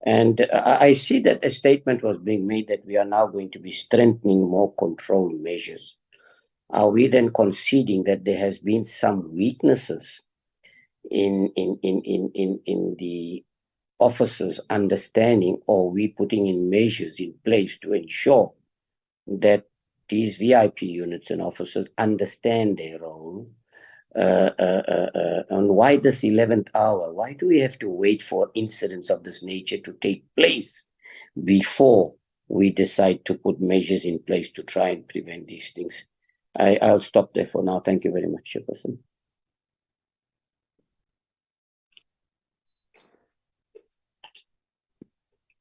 And I see that a statement was being made that we are now going to be strengthening more control measures. Are we then conceding that there has been some weaknesses in the officers' understanding, or we putting in measures in place to ensure that these VIP units and officers understand their role? And why this 11th hour? Why do we have to wait for incidents of this nature to take place before we decide to put measures in place to try and prevent these things? I'll stop there for now. Thank you very much, Chairperson.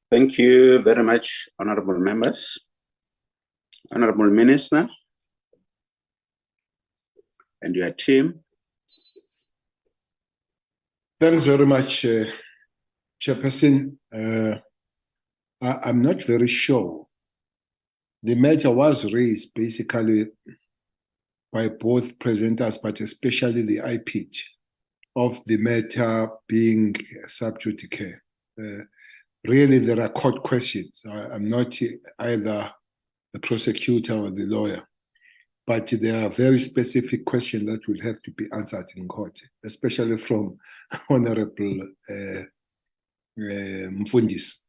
Thank you very much, honorable members. Honorable Minister and your team. Thanks very much, Chairperson. I'm not very sure. The matter was raised basically by both presenters, but especially the IPID of the matter being subject to care. Really, there are court questions. I'm not either the prosecutor or the lawyer, but there are very specific questions that will have to be answered in court, especially from Honorable Mfundis.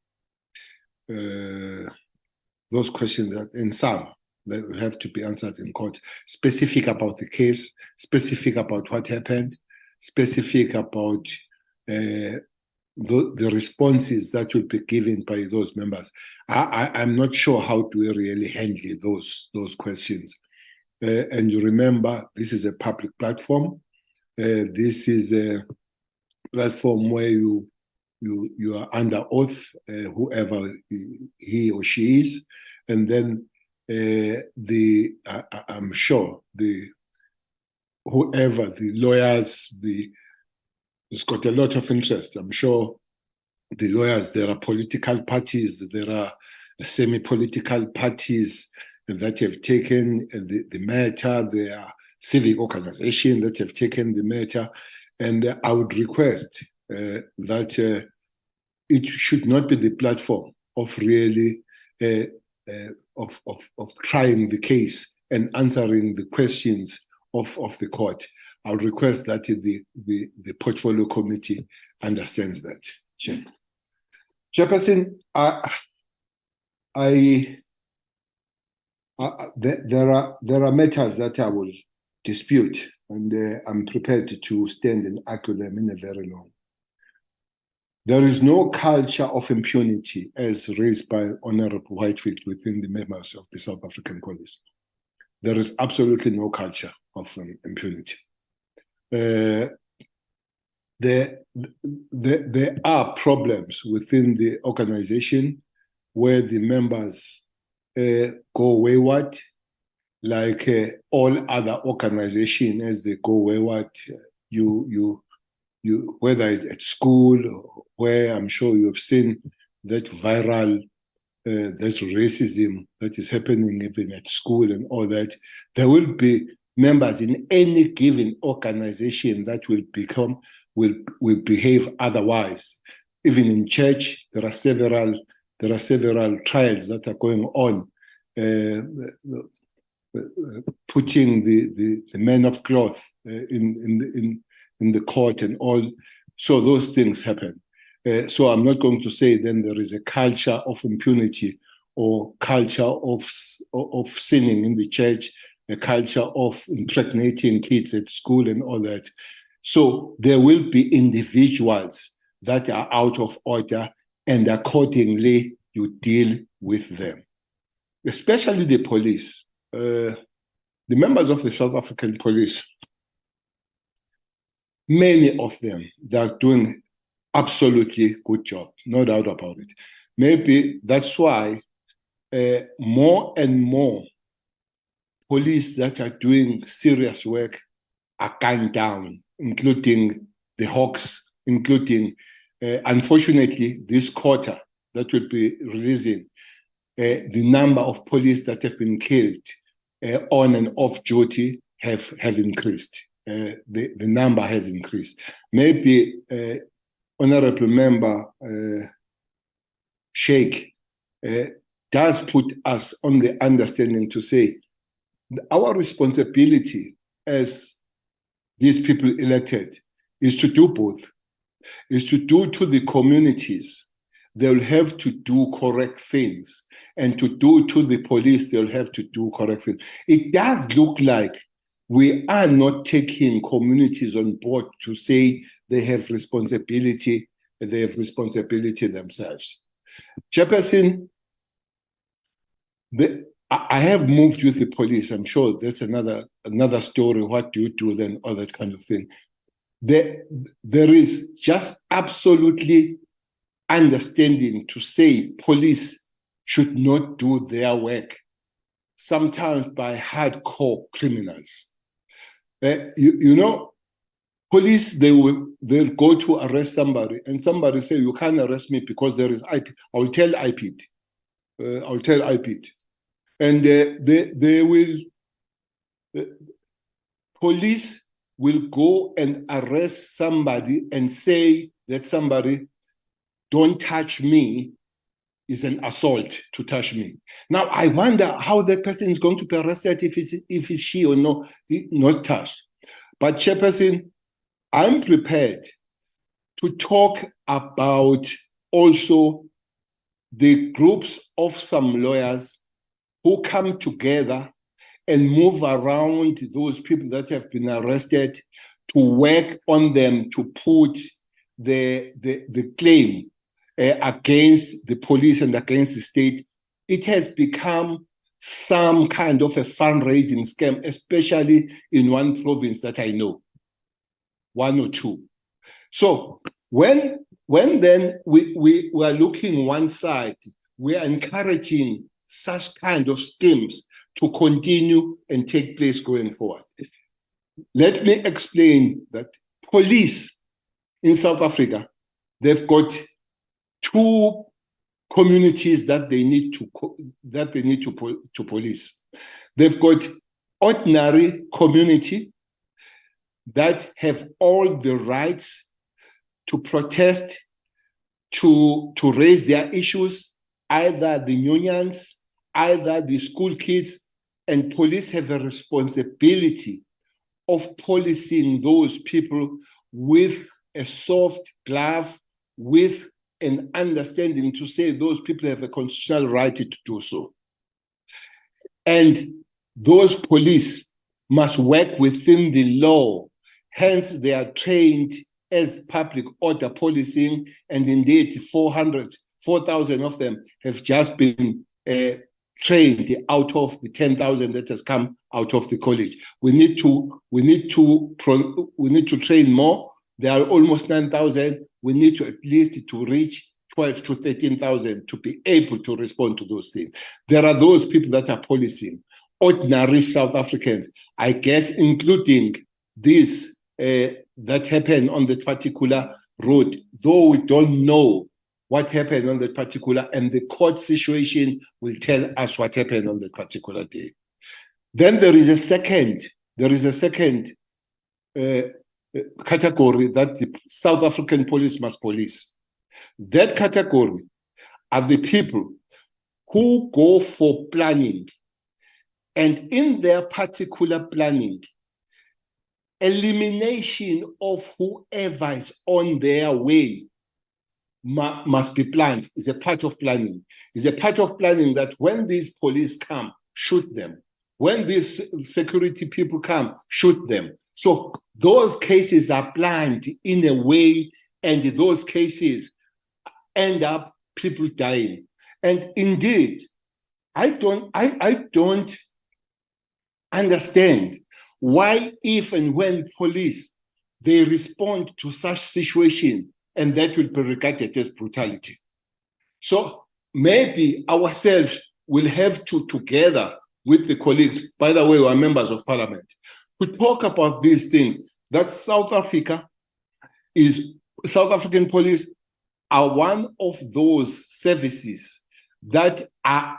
Those questions that in some that will have to be answered in court, specific about the case, specific about what happened, specific about the responses that will be given by those members. I'm not sure how do we really handle those questions. And you remember, this is a public platform. This is a platform where you are under oath, whoever he or she is, and then I'm sure whoever the lawyers, it's got a lot of interest. I'm sure the lawyers, there are political parties, there are semi-political parties that have taken the matter, there are civic organizations that have taken the matter, and I would request that it should not be the platform of really of trying the case and answering the questions of the court. I would request that the portfolio committee understands that. Chair. Chairperson, there are matters that I will dispute, and I'm prepared to stand and argue them in a very long. There is no culture of impunity as raised by Honorable Whitefield within the members of the South African Police. There is absolutely no culture of impunity. There are problems within the organization where the members go wayward, like all other organizations as they go wayward. You whether it's at school, where I'm sure you've seen that viral, that racism that is happening even at school and all that. There will be members in any given organization that will behave otherwise. Even in church, there are several trials that are going on, putting the men of cloth in the court and all. So those things happen. So I'm not going to say then there is a culture of impunity or culture of sinning in the church, a culture of impregnating kids at school and all that. So there will be individuals that are out of order, and accordingly you deal with them, especially the police. The members of the South African Police, many of them, they are doing absolutely good job, no doubt about it. Maybe that's why more and more police that are doing serious work are gunned down, including the Hawks, including, unfortunately, this quarter that will be releasing, the number of police that have been killed on and off duty have increased. The number has increased. Maybe Honorable Member Sheikh does put us on the understanding to say our responsibility as these people elected is to do both, is to do to the communities. They'll have to do correct things, and to do to the police, they'll have to do correct things. It does look like we are not taking communities on board to say they have responsibility themselves. Chairperson, I have moved with the police. I'm sure that's another story. What do you do then? All that kind of thing. There is just absolutely understanding to say police should not do their work, sometimes by hardcore criminals. You know, police, they'll go to arrest somebody, and somebody say, you can't arrest me because there is IPID. I'll tell IPID. I'll tell IPID. And they will, police will go and arrest somebody and say that somebody, don't touch me, is an assault to touch me. Now, I wonder how that person is going to be arrested if it's she or not touched. But Chairperson, I'm prepared to talk about also the groups of some lawyers who come together and move around those people that have been arrested to work on them to put the claim against the police and against the state, it has become some kind of a fundraising scam, especially in one province that I know, one or two. So when then we are looking one side, we are encouraging such kind of schemes to continue and take place going forward. Let me explain that police in South Africa, they've got two communities that they need to police. They've got ordinary community that have all the rights to protest, to raise their issues, either the unions, either the school kids, and police have a responsibility of policing those people with a soft glove, with an understanding to say those people have a constitutional right to do so. And those police must work within the law. Hence, they are trained as public order policing, and indeed 4,000 of them have just been trained out of the 10,000 that has come out of the college. We need to train more. There are almost 9,000. We need to at least to reach 12 to 13,000 to be able to respond to those things. There are those people that are policing, ordinary South Africans, I guess, including these that happened on that particular road, though we don't know what happened on that particular, and the court situation will tell us what happened on that particular day. Then there is a second category that the South African police must police. That category are the people who go for planning, and in their particular planning, elimination of whoever is on their way must be planned. Is a part of planning. Is a part of planning that when these police come, shoot them. When these security people come, shoot them. So those cases are planned in a way, and those cases end up people dying. And indeed, I don't understand why, if and when police they respond to such situation, and that will be regarded as brutality. So maybe ourselves will have to, together with the colleagues, by the way, we are members of parliament, to talk about these things, that South African police are one of those services that are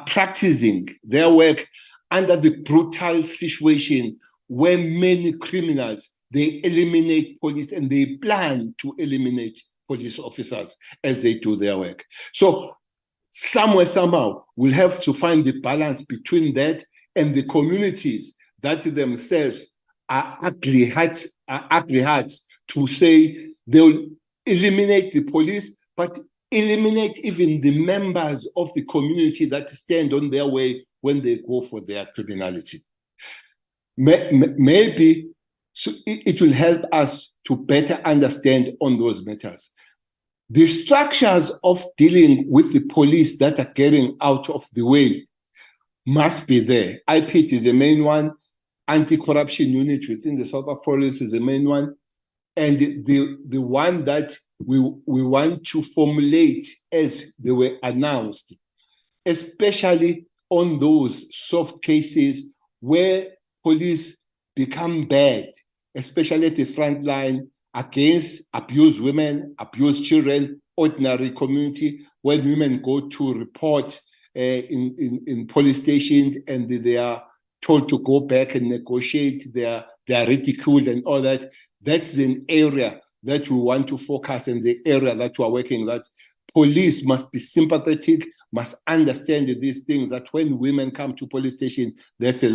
practicing their work under the brutal situation where many criminals, they eliminate police and they plan to eliminate police officers as they do their work. So somewhere, somehow, we'll have to find the balance between that and the communities that themselves are ugly hearts to say they'll eliminate the police, but eliminate even the members of the community that stand on their way when they go for their criminality. Maybe so it will help us to better understand on those matters. The structures of dealing with the police that are getting out of the way must be there. IPID is the main one. Anti-corruption unit within the South African Police is the main one. And the one that we want to formulate as they were announced, especially on those soft cases where police become bad, especially at the front line against abused women, abused children, ordinary community, when women go to report in police stations and they are told to go back and negotiate, they are ridiculed and all that. That's an area that we want to focus, and the area that we are working, that police must be sympathetic, must understand these things, that when women come to police station, that's the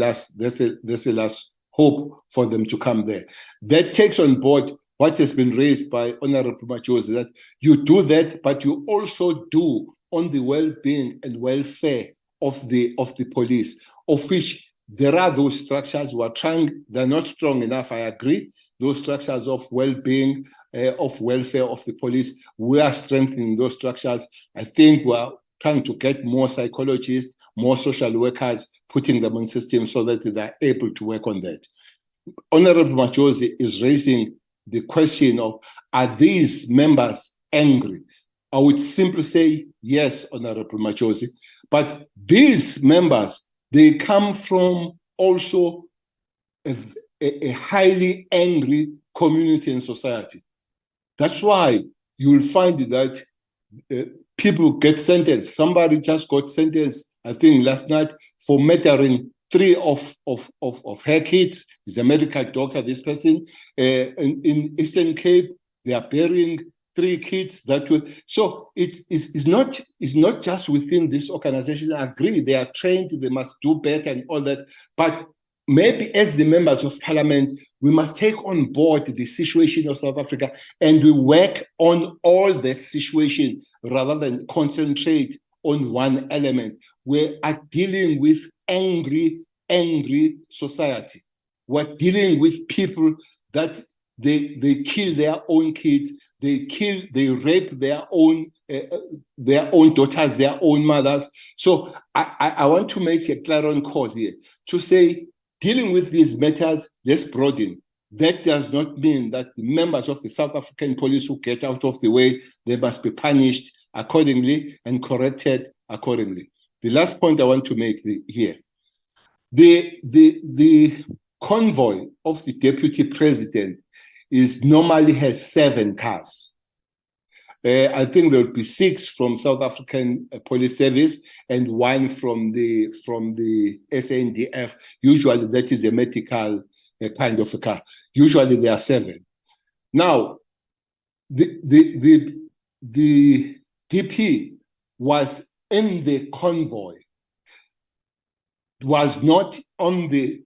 last hope for them to come there. That takes on board what has been raised by Honorable Majosi, that you do that, but you also do on the well-being and welfare of the police, of which there are those structures who are trying, they're not strong enough, I agree. Those structures of well-being, of welfare of the police, we are strengthening those structures. I think we are trying to get more psychologists, more social workers, putting them in systems so that they are able to work on that. Honorable Majosi is raising the question of, are these members angry? I would simply say yes, Honorable Majosi. But these members, they come from also a highly angry community and society. That's why you'll find that people get sentenced. Somebody just got sentenced, I think last night, for murdering 3 of her kids. He's a medical doctor, this person. In Eastern Cape, they are burying 3 kids that way. So it's not just within this organization. I agree, they are trained, they must do better and all that. But maybe as the members of parliament, we must take on board the situation of South Africa and we work on all that situation rather than concentrate on one element. We are dealing with angry society. We're dealing with people that they kill their own kids, they rape their own daughters, their own mothers. So I want to make a clarion call here to say, dealing with these matters, let's broaden. That does not mean that the members of the South African police who get out of the way, they must be punished accordingly and corrected accordingly. The last point I want to make here, the convoy of the deputy president normally has 7 cars. I think there will be 6 from South African Police Service and 1 from the SANDF. Usually that is a medical kind of a car. Usually there are 7. Now, the DP was in the convoy, was not on the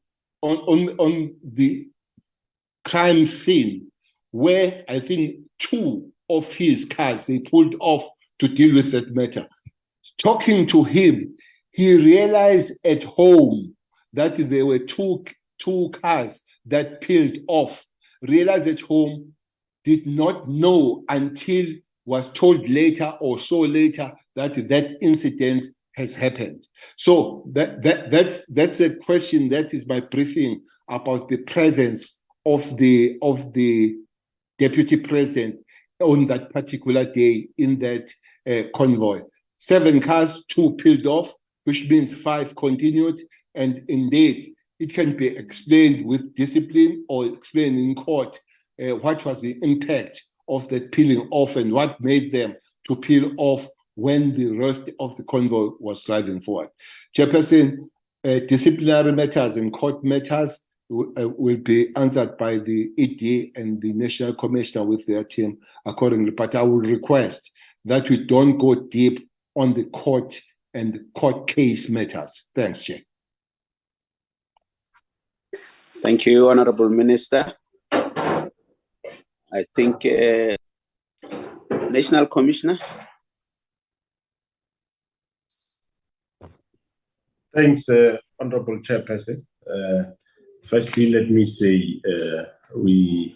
crime scene, where I think 2 of his cars they pulled off to deal with that matter. Talking to him, he realized at home that there were two cars that peeled off. Realized at home, did not know until was told later or saw later that incident has happened. So that's a question. That is my briefing about the presence of the deputy president on that particular day in that convoy. 7 cars, 2 peeled off, which means 5 continued. And indeed, it can be explained with discipline or explained in court what was the impact of that peeling off and what made them to peel off when the rest of the convoy was driving forward. Chairperson, disciplinary matters and court matters will be answered by the ED and the National Commissioner with their team accordingly. But I would request that we don't go deep on the court and court case matters. Thanks, Chair. Thank you, Honorable Minister. I think National Commissioner. Thanks, Honorable Chairperson. Firstly, let me say we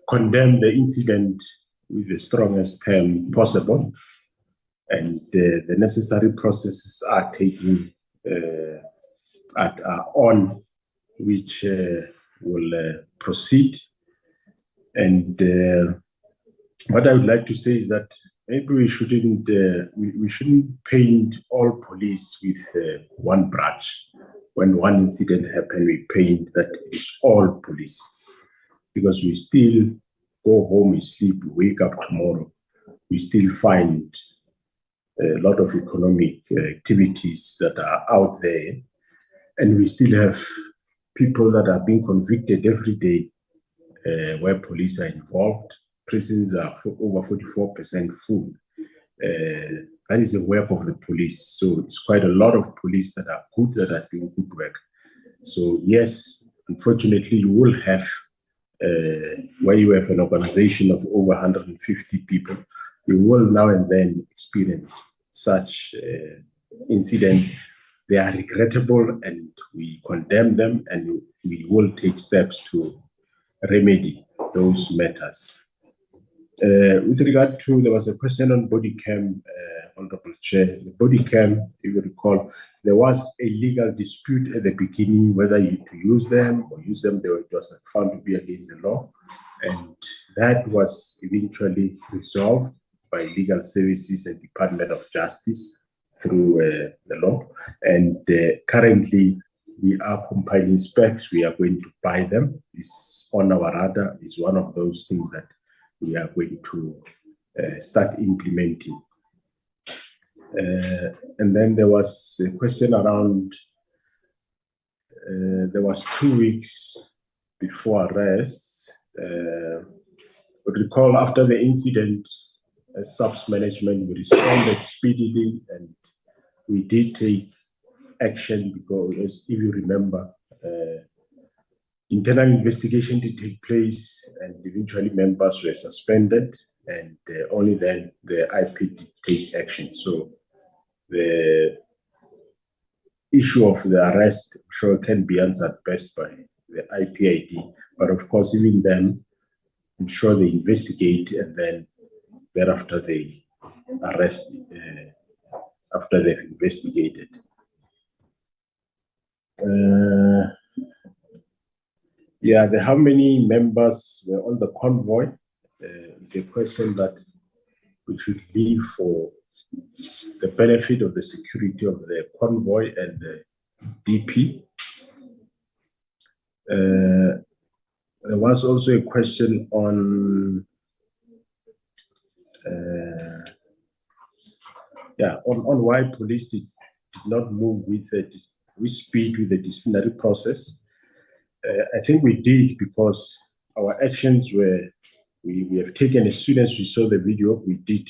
condemn the incident with the strongest term possible, and the necessary processes are taken on which will proceed. And what I would like to say is that maybe we shouldn't paint all police with one brush. When one incident happened, we paint that it's all police, because we still go home, we sleep, we wake up tomorrow, we still find a lot of economic activities that are out there, and we still have people that are being convicted every day where police are involved. Prisons are over 44% full. That is the work of the police. So it's quite a lot of police that are good, that are doing good work. So yes, unfortunately, you will have, where you have an organization of over 150 people, you will now and then experience such incident. they are regrettable and we condemn them, and we will take steps to remedy those matters. With regard to, there was a question on body cam, Honorable Chair. The body cam, if you recall, there was a legal dispute at the beginning whether to use them or use them. It was found to be against the law, and that was eventually resolved by legal services and Department of Justice through the law. And currently, we are compiling specs. We are going to buy them. It's on our radar. It's one of those things that we are going to start implementing. And then there was a question around, there was 2 weeks before arrest. But recall after the incident, as SAPS management, we responded speedily and we did take action because, if you remember, internal investigation did take place and eventually members were suspended, and only then the IPID did take action. So the issue of the arrest, I'm sure, can be answered best by the IPID, but of course, even then, I'm sure they investigate and then thereafter they arrest after they've investigated. Yeah, how many members were on the convoy is a question that we should leave for the benefit of the security of the convoy and the DP. There was also a question on why police did not move with speed with the disciplinary process. I think we did because our actions were, we have taken, as soon as we saw the video, we did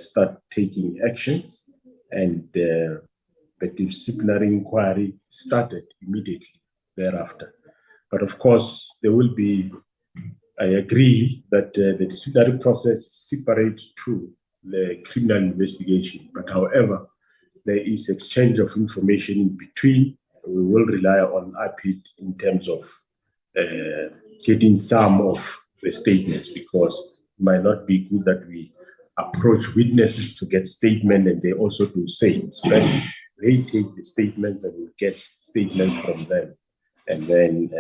start taking actions, and the disciplinary inquiry started immediately thereafter. But of course, there will be, I agree that the disciplinary process is separate to the criminal investigation. But however, there is exchange of information in between. We will rely on IPID in terms of getting some of the statements, because it might not be good that we approach witnesses to get statement and they also do same. Especially they take the statements and we get statements from them, and then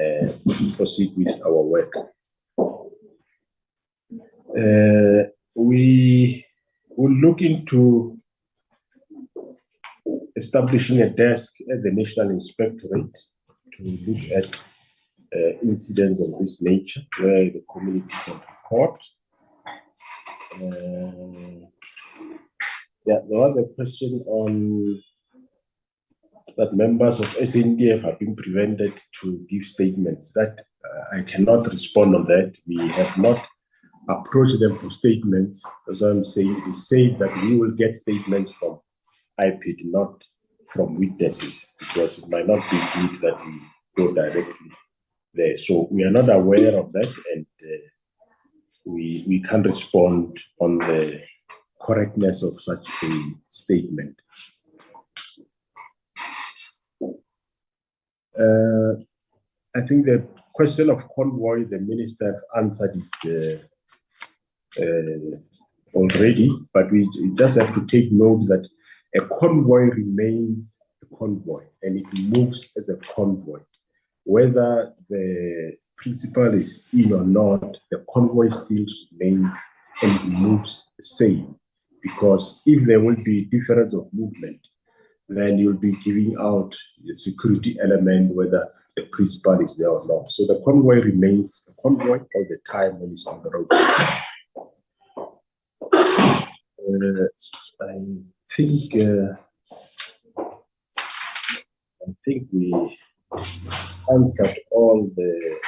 proceed with our work. We will look into establishing a desk at the National Inspectorate to look at incidents of this nature where the community can report. There was a question on that members of SANDF have been prevented to give statements. That I cannot respond on that. We have not approached them for statements. That's what I'm saying. It is said that we will get statements from IPID, not from witnesses, because it might not be good that we go directly there. So we are not aware of that, and we can't respond on the correctness of such a statement. I think the question of convoy, the minister answered it already, but we just have to take note that a convoy remains a convoy and it moves as a convoy. Whether the principal is in or not, the convoy still remains and it moves the same. Because if there will be difference of movement, then you'll be giving out the security element whether the principal is there or not. So the convoy remains a convoy all the time when it's on the road. I think we answered all the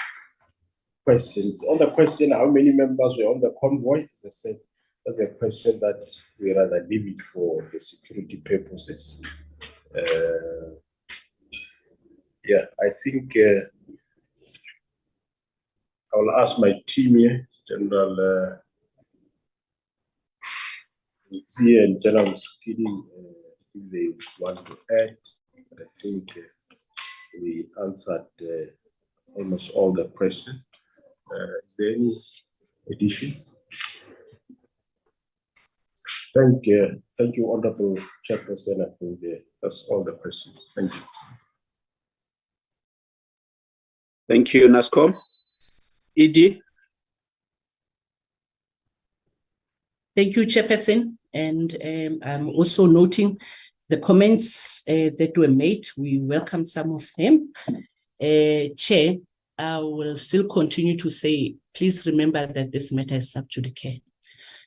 questions. On the question, how many members were on the convoy? As I said, that's a question that we rather leave it for the security purposes. I think I'll ask my team here, General and General Skiddy, if they want to add. think we answered almost all the questions. Is there any addition? Thank you, Honorable Chairperson. I think that's all the questions. Thank you. Thank you, NASCOM. ED. Thank you, Chairperson. And I'm also noting the comments that were made. We welcome some of them. Chair, I will still continue to say, please remember that this matter is sub judice.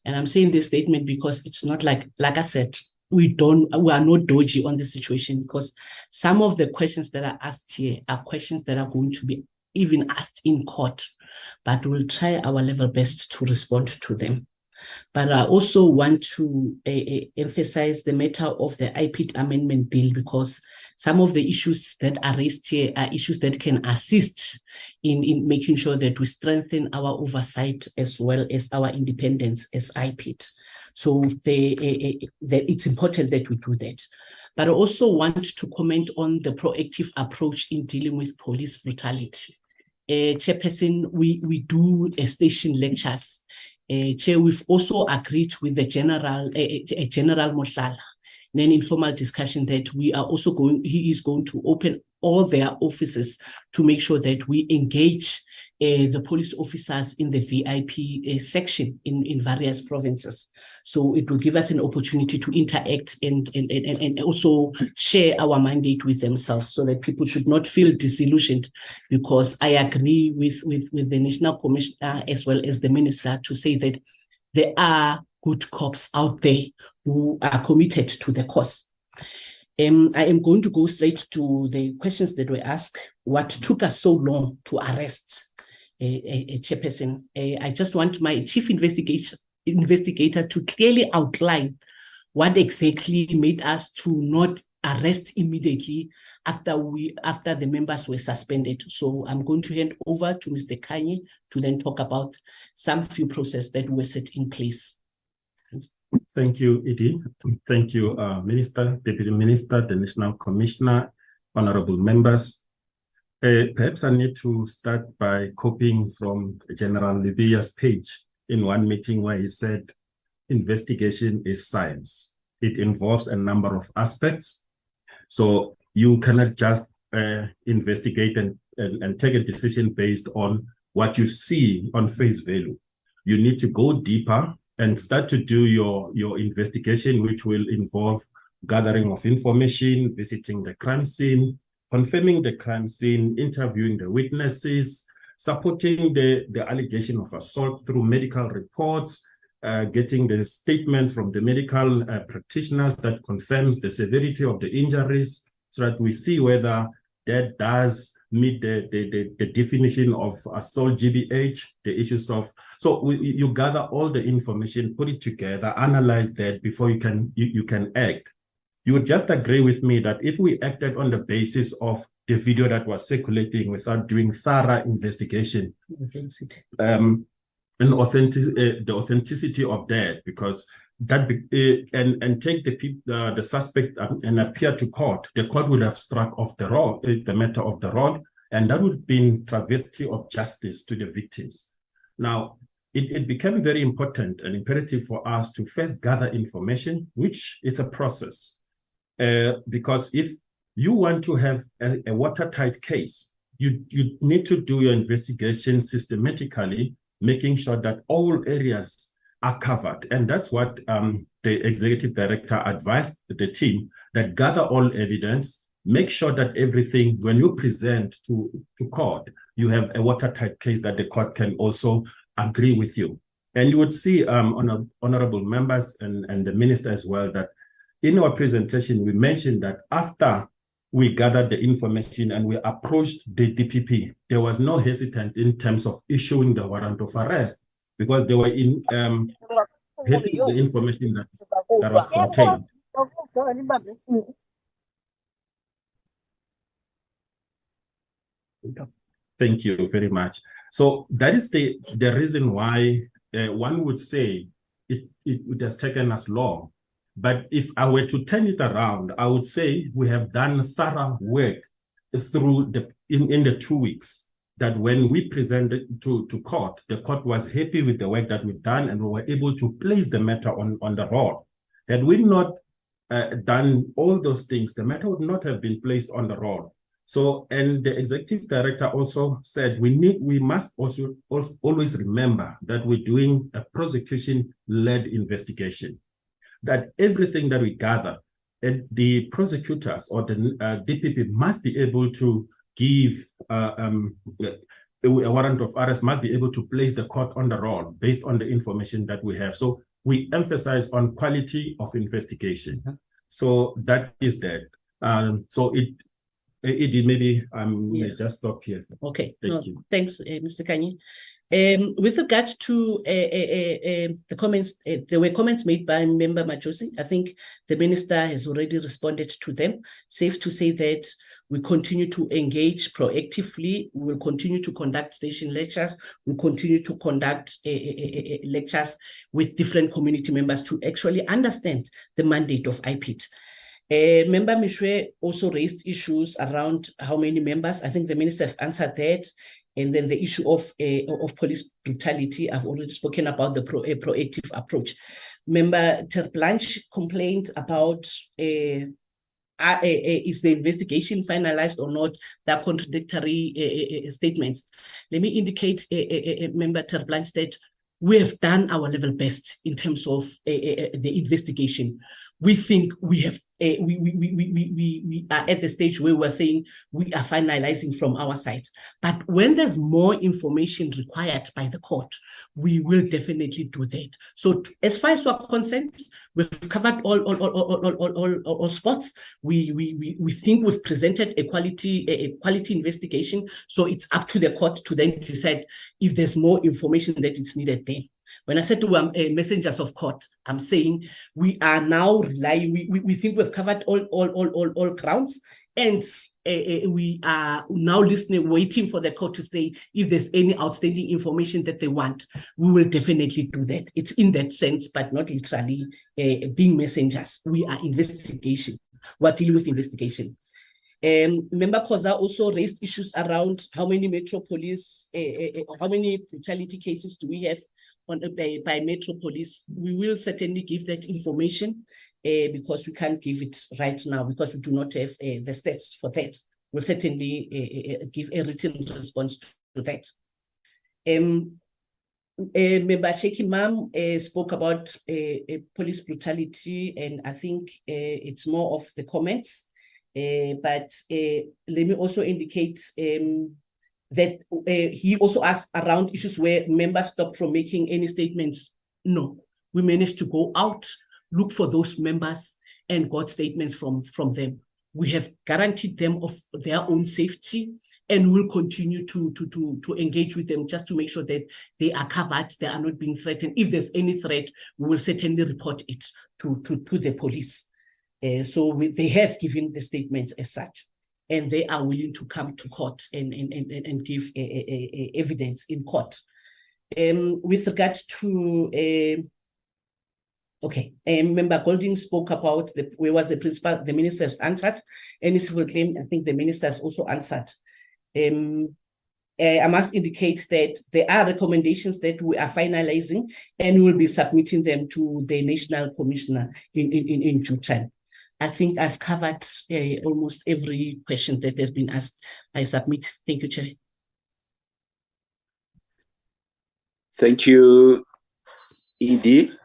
And I'm saying this statement because it's not like I said, we are not dodgy on this situation, because some of the questions that are asked here are questions that are going to be even asked in court, but we'll try our level best to respond to them. But I also want to emphasize the matter of the IPID amendment bill, because some of the issues that are raised here are issues that can assist in making sure that we strengthen our oversight as well as our independence as IPID. So it's important that we do that. But I also want to comment on the proactive approach in dealing with police brutality. Chairperson, we do station lectures. Chair, we've also agreed with the General Mohlala in an informal discussion that he is going to open all their offices to make sure that we engage the police officers in the VIP section in various provinces. So it will give us an opportunity to interact and also share our mandate with themselves, so that people should not feel disillusioned, because I agree with the National Commissioner as well as the Minister to say that there are good cops out there who are committed to the cause. I am going to go straight to the questions that were asked. What took us so long to arrest a Chairperson? I just want my chief investigator to clearly outline what exactly made us to not arrest immediately after the members were suspended. So I'm going to hand over to Mr. Kanye to then talk about some few processes that were set in place. Thank you, Edie. Thank you, Minister, Deputy Minister, the National Commissioner, honorable members. Perhaps I need to start by copying from General Libia's page in one meeting where he said, investigation is science. It involves a number of aspects. So you cannot just investigate and take a decision based on what you see on face value. You need to go deeper and start to do your investigation, which will involve gathering of information, visiting the crime scene, confirming the crime scene, interviewing the witnesses, supporting the allegation of assault through medical reports, getting the statements from the medical practitioners that confirms the severity of the injuries, so that we see whether that does meet the definition of assault GBH, the issues of, so you gather all the information, put it together, analyze that before you can act. You would just agree with me that if we acted on the basis of the video that was circulating without doing thorough investigation, the authenticity of that, because that and take the suspect and appear to court, the court would have struck off the matter of the rod, and that would have been travesty of justice to the victims. Now, it became very important and imperative for us to first gather information, which is a process. Because if you want to have a watertight case, you need to do your investigation systematically, making sure that all areas are covered. And that's what the executive director advised the team, that gather all evidence, make sure that everything, when you present to court, you have a watertight case that the court can also agree with you. And you would see, honorable members and the minister as well, that in our presentation, we mentioned that after we gathered the information and we approached the DPP, there was no hesitant in terms of issuing the warrant of arrest, because they were in the information that was contained. Thank you very much. So that is the reason why one would say it has taken us long, But if I were to turn it around, I would say we have done thorough work through in the 2 weeks, that when we presented to court, the court was happy with the work that we've done, and we were able to place the matter on the roll. Had we not done all those things, the matter would not have been placed on the roll. So, and the executive director also said we must also always remember that we're doing a prosecution-led investigation, that everything that we gather, and the prosecutors or the DPP must be able to give a warrant of arrest, must be able to place the court on the roll based on the information that we have. So we emphasize on quality of investigation. So that is that. So it maybe may just stop here. Okay. Thank you. Thanks, Mr. Kanye. With regard to the comments, there were comments made by Member Majosi. I think the Minister has already responded to them. Safe to say that we continue to engage proactively. We will continue to conduct station lectures. We'll continue to conduct lectures with different community members to actually understand the mandate of IPID. Member Mishwe also raised issues around how many members. I think the Minister have answered that. And then the issue of police brutality, I've already spoken about the proactive approach. Member Terblanche complained about is the investigation finalized or not? There are contradictory statements. Let me indicate, Member Terblanche, that we have done our level best in terms of the investigation. We think we have we are at the stage where we're saying we are finalizing from our side. But when there's more information required by the court, we will definitely do that. So as far as we're concerned, we've covered all spots. We think we've presented a quality investigation. So it's up to the court to then decide if there's more information that is needed there. When I said to messengers of court, I'm saying we are now relying. We think we've covered all grounds, and we are now listening, waiting for the court to say if there's any outstanding information that they want. We will definitely do that. It's in that sense, but not literally being messengers. We are investigation. We're dealing with investigation. Member Khoza also raised issues around how many metropolis, how many brutality cases do we have by metropolis. We will certainly give that information because we can't give it right now because we do not have the stats for that. We'll certainly give a written response to that. Member Sheikh Imam spoke about police brutality, and I think it's more of the comments. But let me also indicate that he also asked around issues where members stopped from making any statements. No, we managed to go out, look for those members, and got statements from them. We have guaranteed them of their own safety, and we'll continue to engage with them just to make sure that they are covered, they are not being threatened. If there's any threat, we will certainly report it to the police. So they have given the statements as such, and they are willing to come to court and give evidence in court. With regard to, Member Golding spoke about where was the principal, the ministers answered. Any civil claim, I think the ministers also answered. I must indicate that there are recommendations that we are finalizing, and we will be submitting them to the National Commissioner in due time. I think I've covered almost every question that has been asked. I submit. Thank you, Chair. Thank you, ED.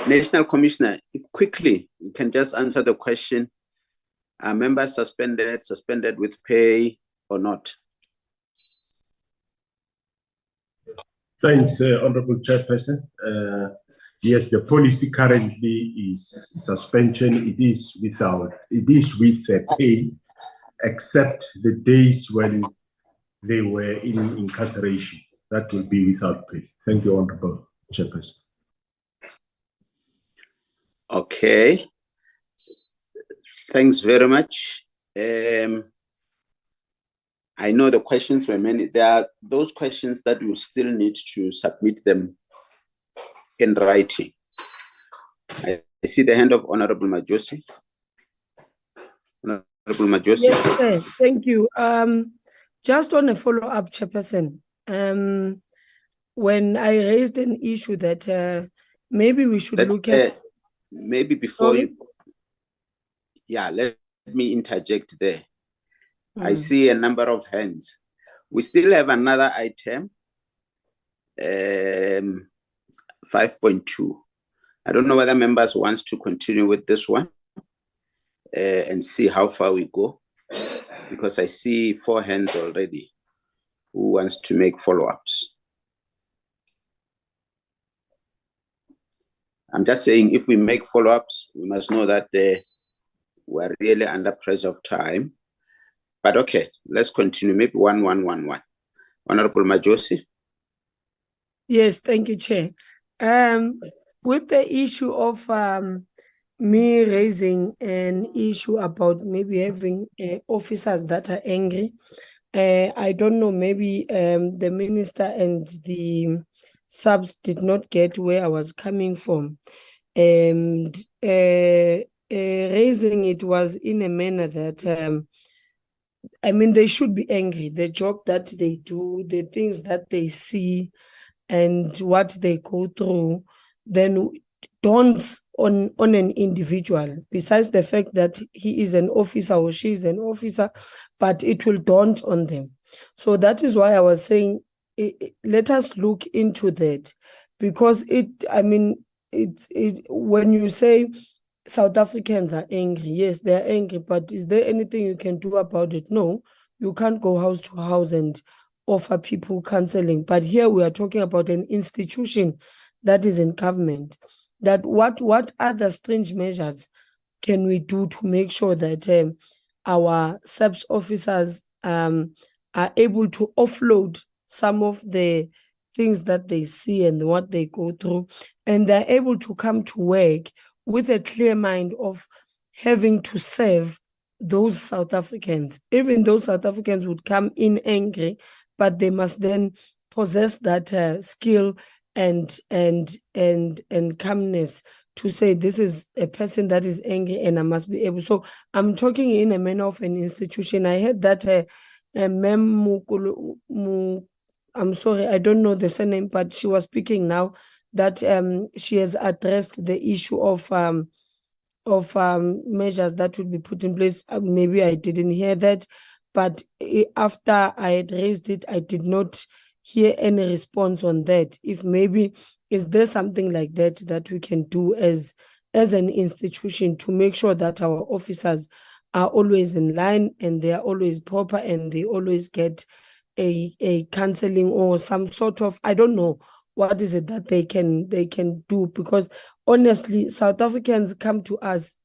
National Commissioner, if quickly you can just answer the question, are members suspended with pay or not? Thanks, Honorable Chairperson. Yes, the policy currently is suspension. It is with pay, except the days when they were in incarceration. That will be without pay. Thank you, Honorable Chairperson. Okay. Thanks very much. I know the questions were many. There are those questions that you still need to submit them in writing. I see the hand of Honorable Majosi. Honorable Majosi. Yes, sir. Thank you. Just on a follow-up, Chairperson, when I raised an issue that maybe we should look at... Maybe before you... Yeah, let me interject there. I see a number of hands. We still have another item, 5.2. I don't know whether members want to continue with this one and see how far we go, because I see 4 hands already. Who wants to make follow-ups? I'm just saying, if we make follow-ups, we must know that we're really under pressure of time. But okay, let's continue. Maybe 1. Honorable Majosi. Yes, thank you, Chair. With the issue of me raising an issue about maybe having officers that are angry, I don't know, maybe the minister and the SAPS did not get where I was coming from. And raising it was in a manner that, I mean, they should be angry. The job that they do, the things that they see, and what they go through, then dawns on an individual, besides the fact that he is an officer or she is an officer, but it will dawn on them. So that is why I was saying, let us look into that, because when you say South Africans are angry, yes, they're angry, but is there anything you can do about it? No, you can't go house to house and offer people counseling. But here we are talking about an institution that is in government. That what other strange measures can we do to make sure that our SAPS officers are able to offload some of the things that they see and what they go through, and they're able to come to work with a clear mind of having to serve those South Africans. Even those South Africans would come in angry, but they must then possess that skill and calmness to say, this is a person that is angry and I must be able. So I'm talking in a manner of an institution. I heard that I'm sorry, I don't know the surname, but she was speaking now that she has addressed the issue of measures that would be put in place. Maybe I didn't hear that, but after I had raised it, I did not hear any response on that. If maybe, is there something like that we can do as an institution to make sure that our officers are always in line and they are always proper and they always get a counseling or some sort of, I don't know, what is it that they can do? Because honestly, South Africans come to us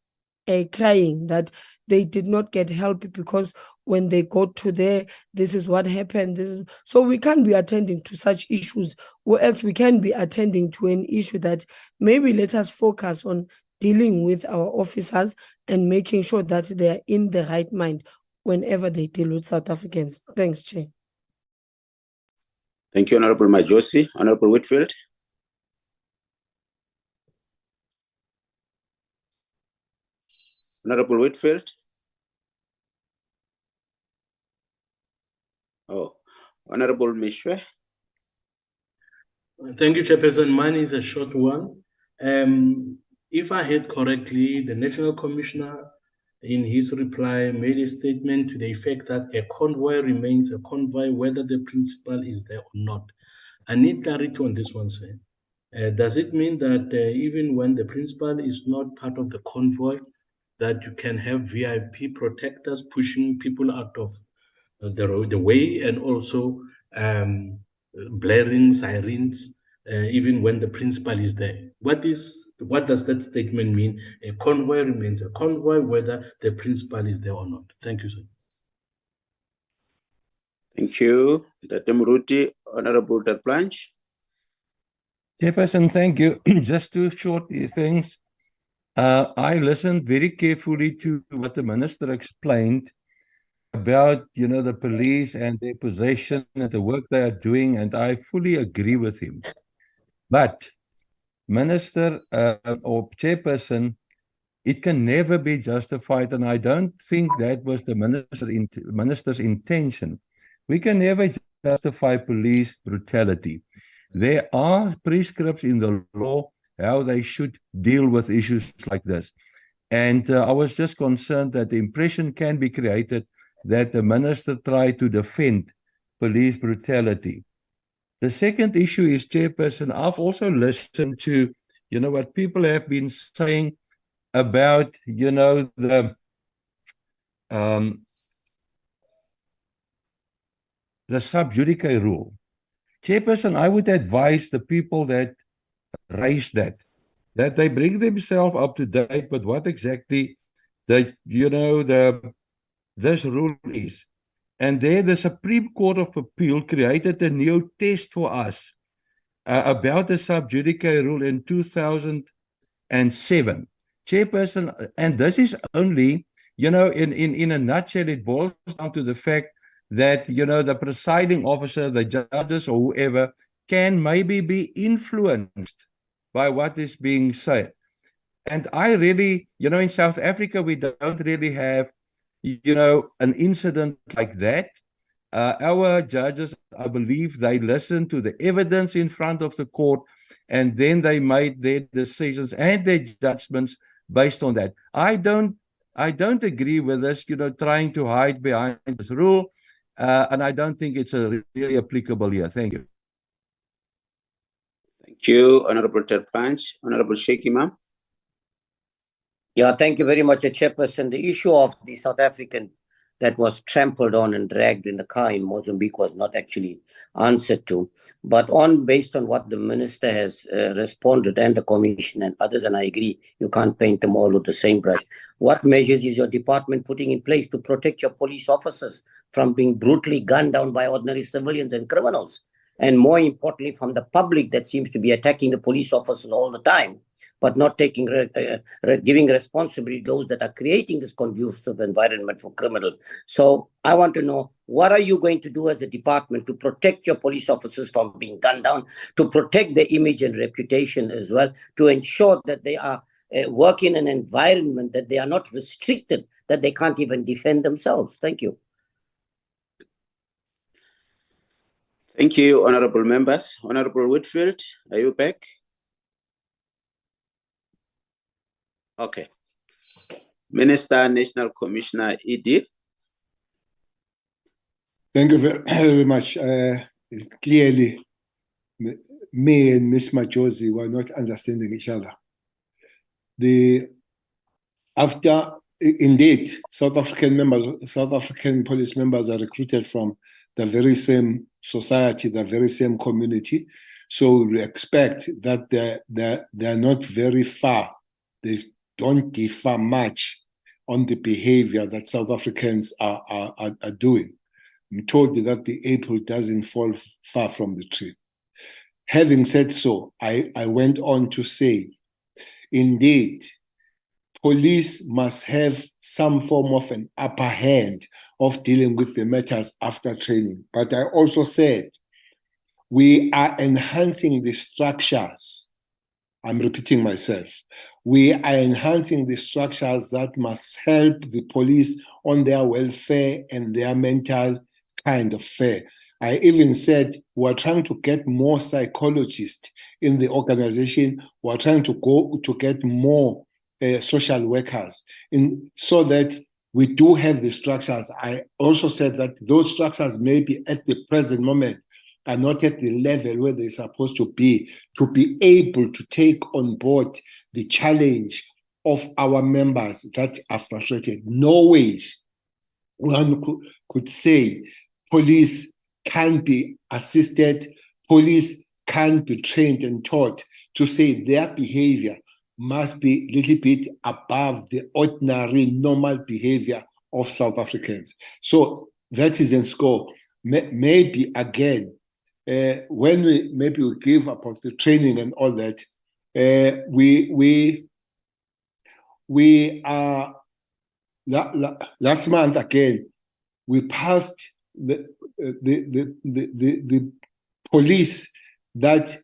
crying that they did not get help because when they go to there, this is what happened. So we can't be attending to such issues, or else we can be attending to an issue that maybe let us focus on dealing with our officers and making sure that they are in the right mind whenever they deal with South Africans. Thanks, Chair. Thank you, Honorable Majosi. Honorable Whitfield. Honorable Whitfield. Oh, Honorable Mishwe. Thank you, Chairperson. Mine is a short one. If I heard correctly, the National Commissioner in his reply made a statement to the effect that a convoy remains a convoy whether the principal is there or not. I need clarity on this one, sir. Does it mean that even when the principal is not part of the convoy, that you can have VIP protectors pushing people out of the way, and also blaring sirens even when the principal is there? What does that statement mean? A convoy remains a convoy whether the principal is there or not. Thank you, sir. Thank you, Dr. Muruti. Honorable Derplanche. Chairperson, thank you. Just two short things. I listened very carefully to what the minister explained about, the police and their position and the work they are doing, and I fully agree with him. But minister or chairperson, it can never be justified, and I don't think that was the minister's intention. We can never justify police brutality. There are prescripts in the law how they should deal with issues like this. And I was just concerned that the impression can be created that the minister tried to defend police brutality. The second issue is, Chairperson, I've also listened to, what people have been saying about, the sub judice rule. Chairperson, I would advise the people that raise that they bring themselves up to date with what exactly this rule is. And there, the Supreme Court of Appeal created a new test for us about the sub judice rule in 2007. Chairperson, and this is only, in a nutshell, it boils down to the fact that, the presiding officer, the judges or whoever, can maybe be influenced by what is being said. And I really, in South Africa, we don't really have, an incident like that. Our judges, I believe, they listened to the evidence in front of the court, and then they made their decisions and their judgments based on that. I don't agree with this, trying to hide behind this rule, and I don't think it's really applicable here. Thank you. Thank you, Honorable Terpanch. Honorable Sheikh Imam. Yeah, thank you very much, Chairperson. The issue of the South African that was trampled on and dragged in the car in Mozambique was not actually answered to. But based on what the minister has responded, and the commission and others, and I agree, you can't paint them all with the same brush. What measures is your department putting in place to protect your police officers from being brutally gunned down by ordinary civilians and criminals? And more importantly, from the public that seems to be attacking the police officers all the time, but not taking giving responsibility to those that are creating this conducive environment for criminals. So I want to know, what are you going to do as a department to protect your police officers from being gunned down, to protect their image and reputation as well, to ensure that they are working in an environment that they are not restricted, that they can't even defend themselves? Thank you. Thank you, honorable members. Honorable Whitfield, are you back? Okay. Minister, National Commissioner, ED. Thank you very much. Clearly, me and Ms. Majosi were not understanding each other. Indeed, South African police members are recruited from the very same society, the very same community. So we expect that they're not very far. They don't differ much on the behavior that South Africans are doing. I'm told that the apple doesn't fall far from the tree. Having said so, I went on to say, indeed, police must have some form of an upper hand of dealing with the matters after training. But I also said, we are enhancing the structures. I'm repeating myself. We are enhancing the structures that must help the police on their welfare and their mental kind of fare. I even said we're trying to get more psychologists in the organization. We're trying to get more social workers so that we do have the structures. I also said that those structures maybe at the present moment are not at the level where they're supposed to be able to take on board the challenge of our members that are frustrated. No ways one could say police can be assisted, police can be trained and taught to say their behavior must be a little bit above the ordinary, normal behavior of South Africans. So that is in scope. Maybe again, when we give about the training and all that, we are last month again, we passed the police that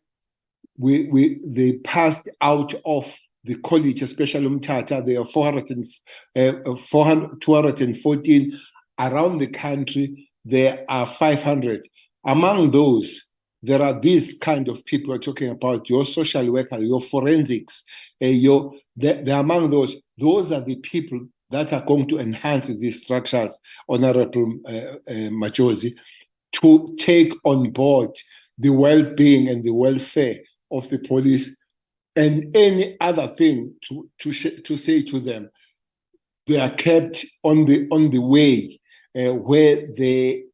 they passed out of the college, especially Umtata. There are 214 around the country. There are 500. Among those, there are these kind of people we're talking about, your social worker, your forensics, among those are the people that are going to enhance these structures, Honorable Majosi, to take on board the well-being and the welfare of the police, and any other thing to say to them. They are kept on the way where the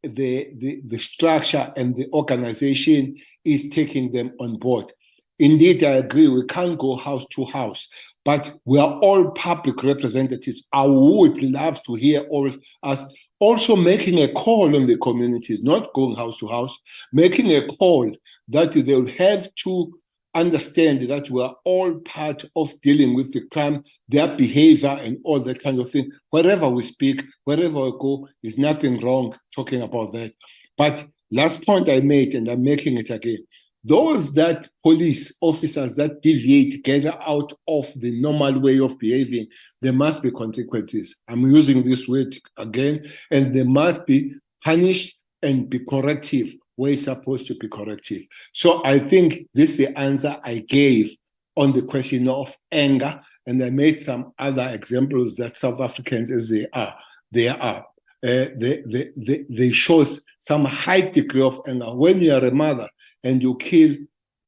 structure and the organization is taking them on board. Indeed, I agree, we can't go house to house, but we are all public representatives. I would love to hear all us also making a call on the communities, not going house to house, making a call that they will have to understand that we are all part of dealing with the crime, their behavior and all that kind of thing. Wherever we speak, wherever we go, there's nothing wrong talking about that. But last point I made, and I'm making it again, those that police officers that deviate, get out of the normal way of behaving, there must be consequences. I'm using this word again, and they must be punished and be corrective where it's supposed to be corrective. So I think this is the answer I gave on the question of anger, and I made some other examples that South Africans, as they show some high degree of anger. When you are a mother and you kill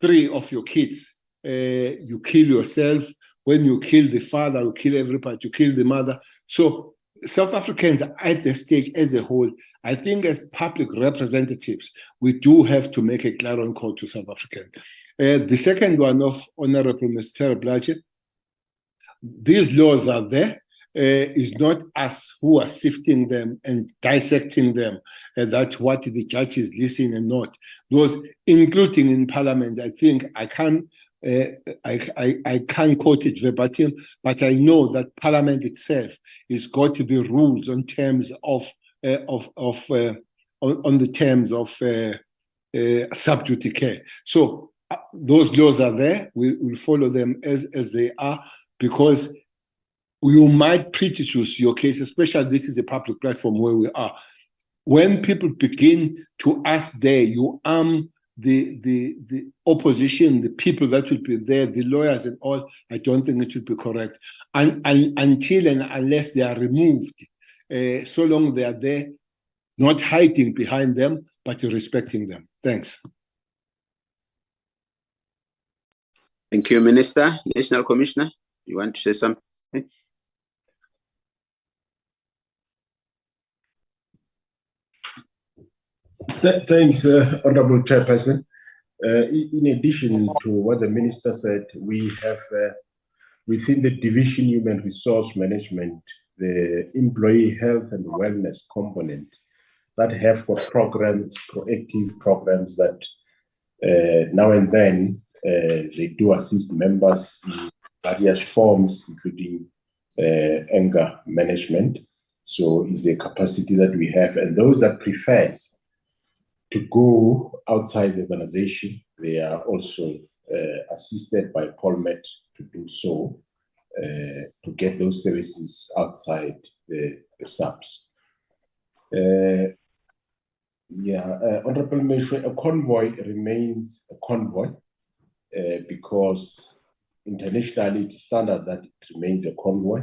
3 of your kids, you kill yourself. When you kill the father, you kill everybody, you kill the mother. So South Africans at the stage as a whole, I think as public representatives, we do have to make a clarion call to South Africans. The second one of Honorable Mr. Blache, these laws are there. It's not us who are sifting them and dissecting them. That's what the judges listen and not. Those, including in Parliament, I think I can't quote it verbatim, but I know that Parliament itself has got the rules on terms of on the terms of sub judice care. So those laws are there. We will follow them as they are, because you might prejudice your case, especially this is a public platform where we are. When people begin to ask there, you arm the opposition, the people that will be there, the lawyers and all. I don't think it would be correct. And until and unless they are removed, so long they are there, not hiding behind them, but respecting them. Thanks. Thank you, Minister. National Commissioner, you want to say something? Thanks, Honorable Chairperson. In addition to what the Minister said, we have within the Division Human Resource Management, the Employee Health and Wellness component that have got programs, proactive programs that now and then they do assist members in various forms, including anger management. So it's a capacity that we have, and those that prefers to go outside the organization, they are also assisted by Polmet to do so, to get those services outside the SAPS. Honorable Minister, a convoy remains a convoy because internationally it's standard that it remains a convoy,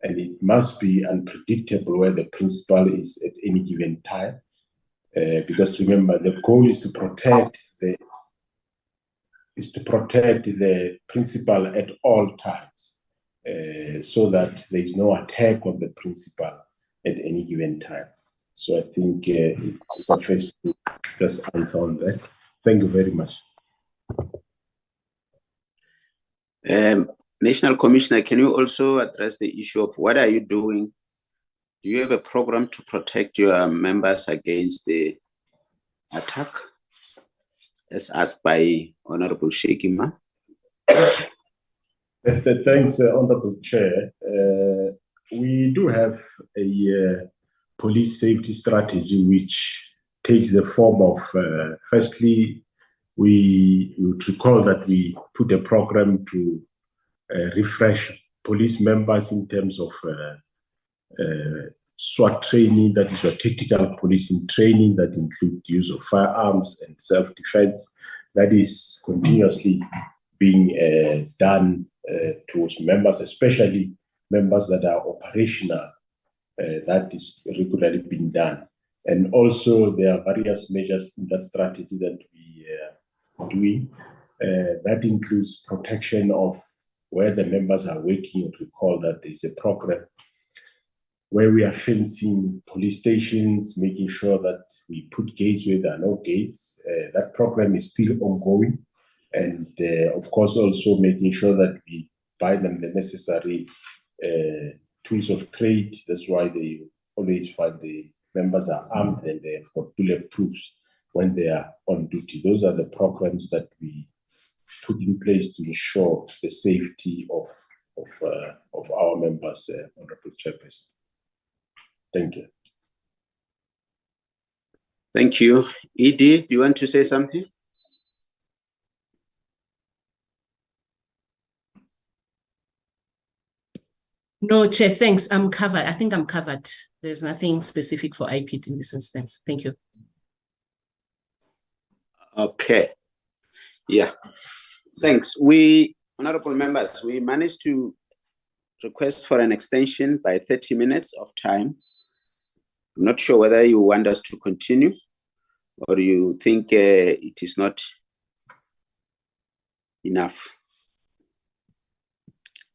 and it must be unpredictable where the principal is at any given time. Because remember, the goal is to protect the principal at all times, so that there is no attack on the principal at any given time. So I think it's sufficient to just answer on that. Thank you very much. National Commissioner, can you also address the issue of what are you doing? Do you have a program to protect your members against the attack, as asked by Honorable Shekima? Thanks, Honorable Chair. We do have a police safety strategy which takes the form of, firstly, We would recall that we put a program to refresh police members in terms of SWAT training, that is your tactical policing training, that includes use of firearms and self-defense. That is continuously being done towards members, especially members that are operational. That is regularly being done. And also there are various measures in that strategy that we are doing. That includes protection of where the members are working. Recall that there is a program where we are fencing police stations, making sure that we put gates where there are no gates. That program is still ongoing. And of course, also making sure that we buy them the necessary tools of trade. That's why they always find the members are armed and they have got bulletproofs when they are on duty. Those are the programs that we put in place to ensure the safety of our members, Honorable Chairperson. Thank you. Thank you. Edie, do you want to say something? No, Chair, thanks. I'm covered. I think I'm covered. There's nothing specific for IPID in this instance. Thank you. Okay. Yeah. Thanks. Honorable members, we managed to request for an extension by 30 minutes of time. I'm not sure whether you want us to continue or you think it is not enough.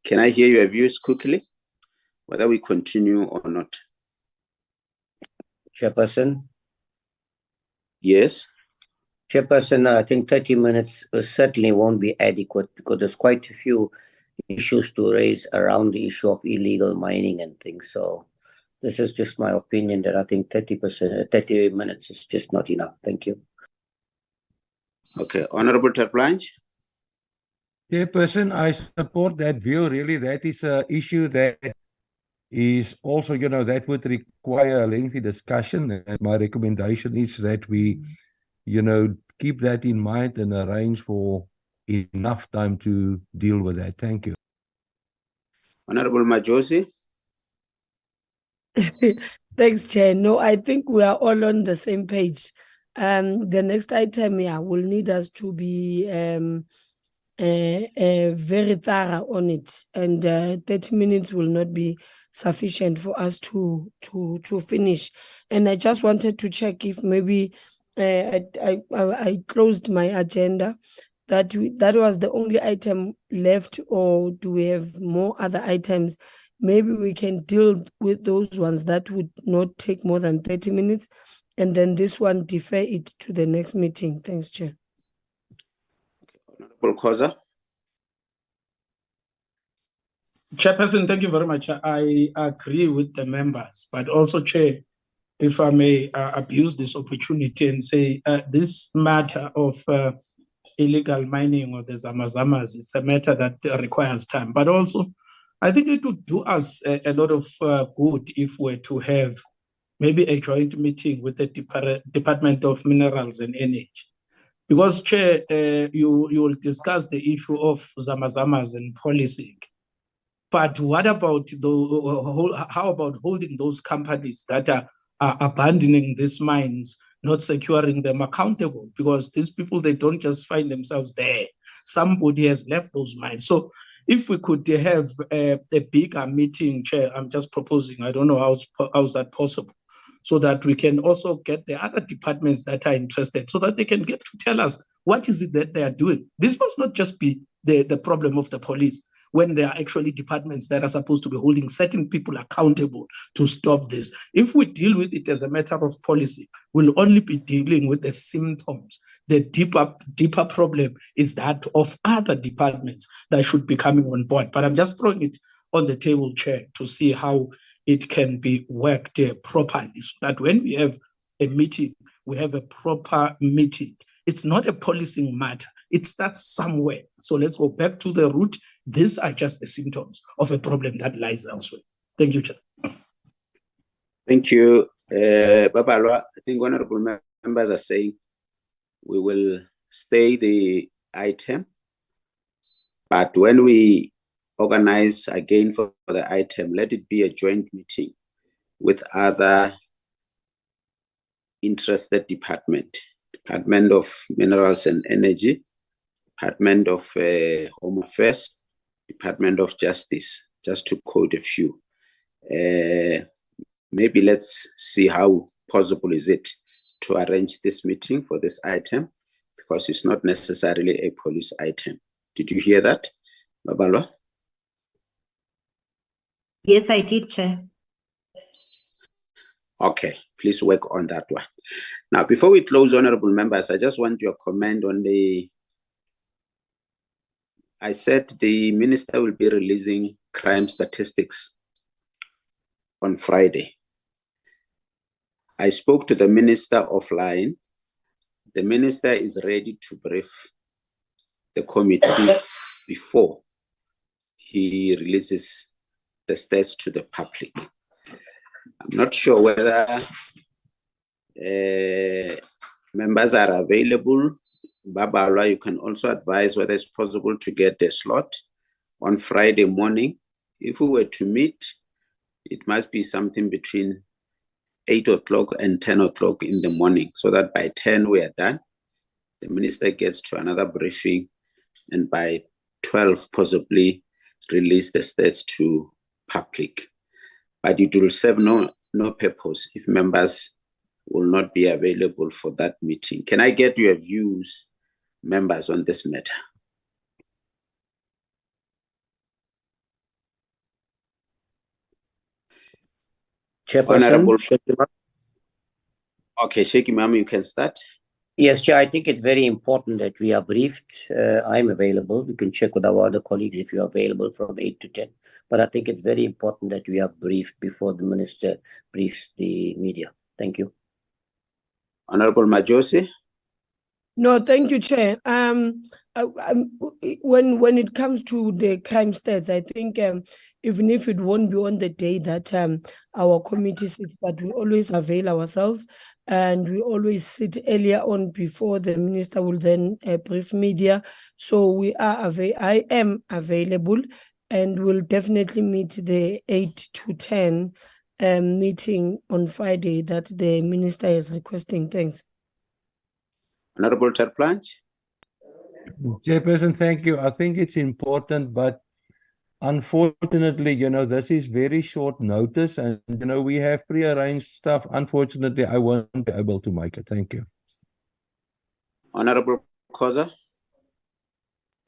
Can I hear your views quickly, whether we continue or not? Chairperson? Yes. Chairperson, I think 30 minutes certainly won't be adequate because there's quite a few issues to raise around the issue of illegal mining and things. So this is just my opinion that I think 30 minutes is just not enough. Thank you. Okay. Honorable Terblanche? Chairperson, I support that view. Really, that is an issue that is also, that would require a lengthy discussion. And my recommendation is that we, keep that in mind and arrange for enough time to deal with that. Thank you. Honorable Majosi? Thanks, Chair. No, I think we are all on the same page. The next item, will need us to be very thorough on it, and 30 minutes will not be sufficient for us to finish. And I just wanted to check if maybe I closed my agenda. That was the only item left, or do we have more other items? Maybe we can deal with those ones that would not take more than 30 minutes, and then this one defer it to the next meeting. Thanks, Chair. Honorable Khoza? Chairperson, thank you very much. I agree with the members, but also, Chair, if I may abuse this opportunity and say this matter of illegal mining or the zamazamas, it's a matter that requires time. But also, I think it would do us a lot of good if we're to have maybe a joint meeting with the Department of Minerals and Energy. Because, Chair, you will discuss the issue of zamazamas and policing. But what about how about holding those companies that are abandoning these mines, not securing them accountable? Because these people, they don't just find themselves there. Somebody has left those mines. So if we could have a bigger meeting, Chair, I'm just proposing, I don't know how's that possible, so that we can also get the other departments that are interested, so that they can get to tell us what is it that they are doing. This must not just be the problem of the police, when there are actually departments that are supposed to be holding certain people accountable to stop this. If we deal with it as a matter of policy, we'll only be dealing with the symptoms. The deeper problem is that of other departments that should be coming on board. But I'm just throwing it on the table, Chair, to see how it can be worked properly, so that when we have a meeting, we have a proper meeting. It's not a policing matter. It starts somewhere. So let's go back to the root. These are just the symptoms of a problem that lies elsewhere. Thank you, Chair. Thank you. Babalwa, I think honorable members are saying we will stay the item, but when we organize again for the item, let it be a joint meeting with other interested department of Minerals and Energy, Department of Home Affairs, Department of Justice, just to quote a few. Maybe let's see how possible is it to arrange this meeting for this item, because it's not necessarily a police item. Did you hear that, Babalwa? Yes, I did, Chair. Okay, please work on that one. Now, before we close, honorable members, I just want your comment on I said the minister will be releasing crime statistics on Friday. I spoke to the minister offline. The minister is ready to brief the committee before he releases the stats to the public. I'm not sure whether members are available. Babalwa, you can also advise whether it's possible to get a slot on Friday morning. If we were to meet, it must be something between 8 o'clock and 10 o'clock in the morning, so that by 10 we are done. The minister gets to another briefing, and by 12 possibly release the stats to public. But it will serve no purpose if members will not be available for that meeting. Can I get your views, members, on this matter? Chairperson, okay, Sheikh Imam, you can start. Yes, Chair, I think it's very important that we are briefed. I'm available. We can check with our other colleagues if you're available from 8 to 10. But I think it's very important that we are briefed before the minister briefs the media. Thank you. Honorable Majosi? No, thank you, Chair. When it comes to the crime stats, I think even if it won't be on the day that our committee sits, but we always avail ourselves, and we always sit earlier on before the minister will then brief media. So I am available, and will definitely meet the 8 to 10 meeting on Friday that the minister is requesting. Thanks. Honorable Terplanch? Chairperson, thank you. I think it's important, but unfortunately, this is very short notice, and, we have pre-arranged stuff. Unfortunately, I won't be able to make it. Thank you. Honorable Khoza?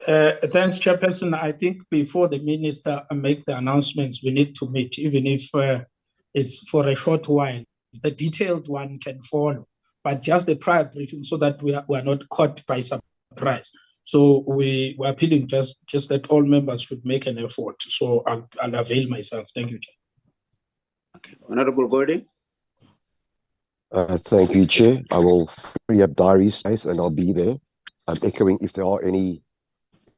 Thanks, Chairperson. I think before the minister make the announcements, we need to meet, even if it's for a short while. The detailed one can follow, but just the prior briefing so that we are not caught by surprise. So we're appealing just that all members should make an effort. So I'll avail myself. Thank you, Chair. Okay. Honorable Gordon? Thank you, Chair. I will free up diary space and I'll be there. I'm echoing if there are any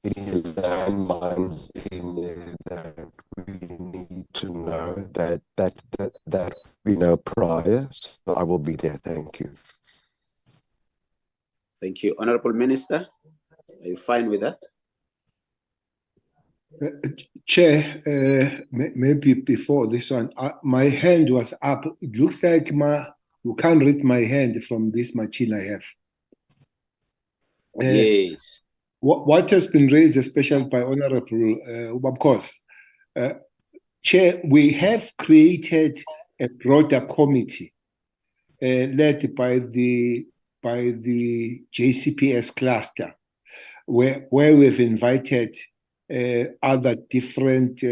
landmines in there that we need to know that we know prior. So I will be there. Thank you. Thank you. Honorable Minister, are you fine with that? Chair, maybe before this one, my hand was up. It looks like you can't read my hand from this machine I have. Yes. What has been raised, especially by Honorable Ubabkos, Chair, we have created a broader committee led by the JCPS cluster, where we've invited other different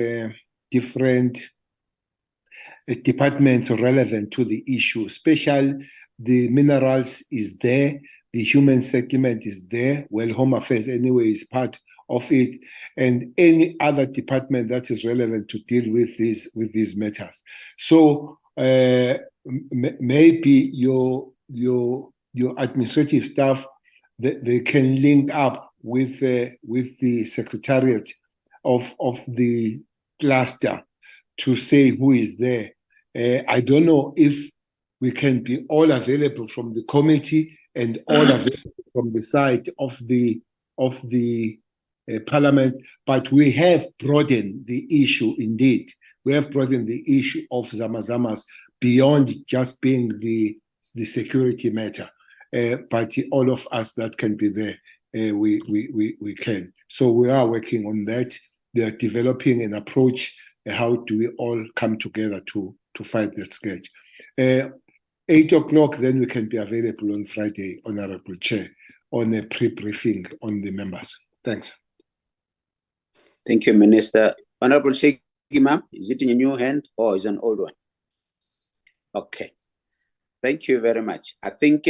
departments relevant to the issue. Special, the minerals is there, the human segment is there. Well, Home Affairs anyway is part of it, and any other department that is relevant to deal with these matters. So maybe your administrative staff, they can link up with the secretariat of the cluster to say who is there. I don't know if we can be all available from the committee and all available from the side of the Parliament, but we have broadened the issue indeed. We have broadened the issue of Zamazamas beyond just being the security matter. But all of us that can be there, we can. So we are working on that. They are developing an approach. How do we all come together to fight that scourge? 8 o'clock, then we can be available on Friday, Honorable Chair, on a pre-briefing on the members. Thanks. Thank you, Minister. Honorable Sheikh Imam, is it in a new hand or is it an old one? Okay. Thank you very much. I think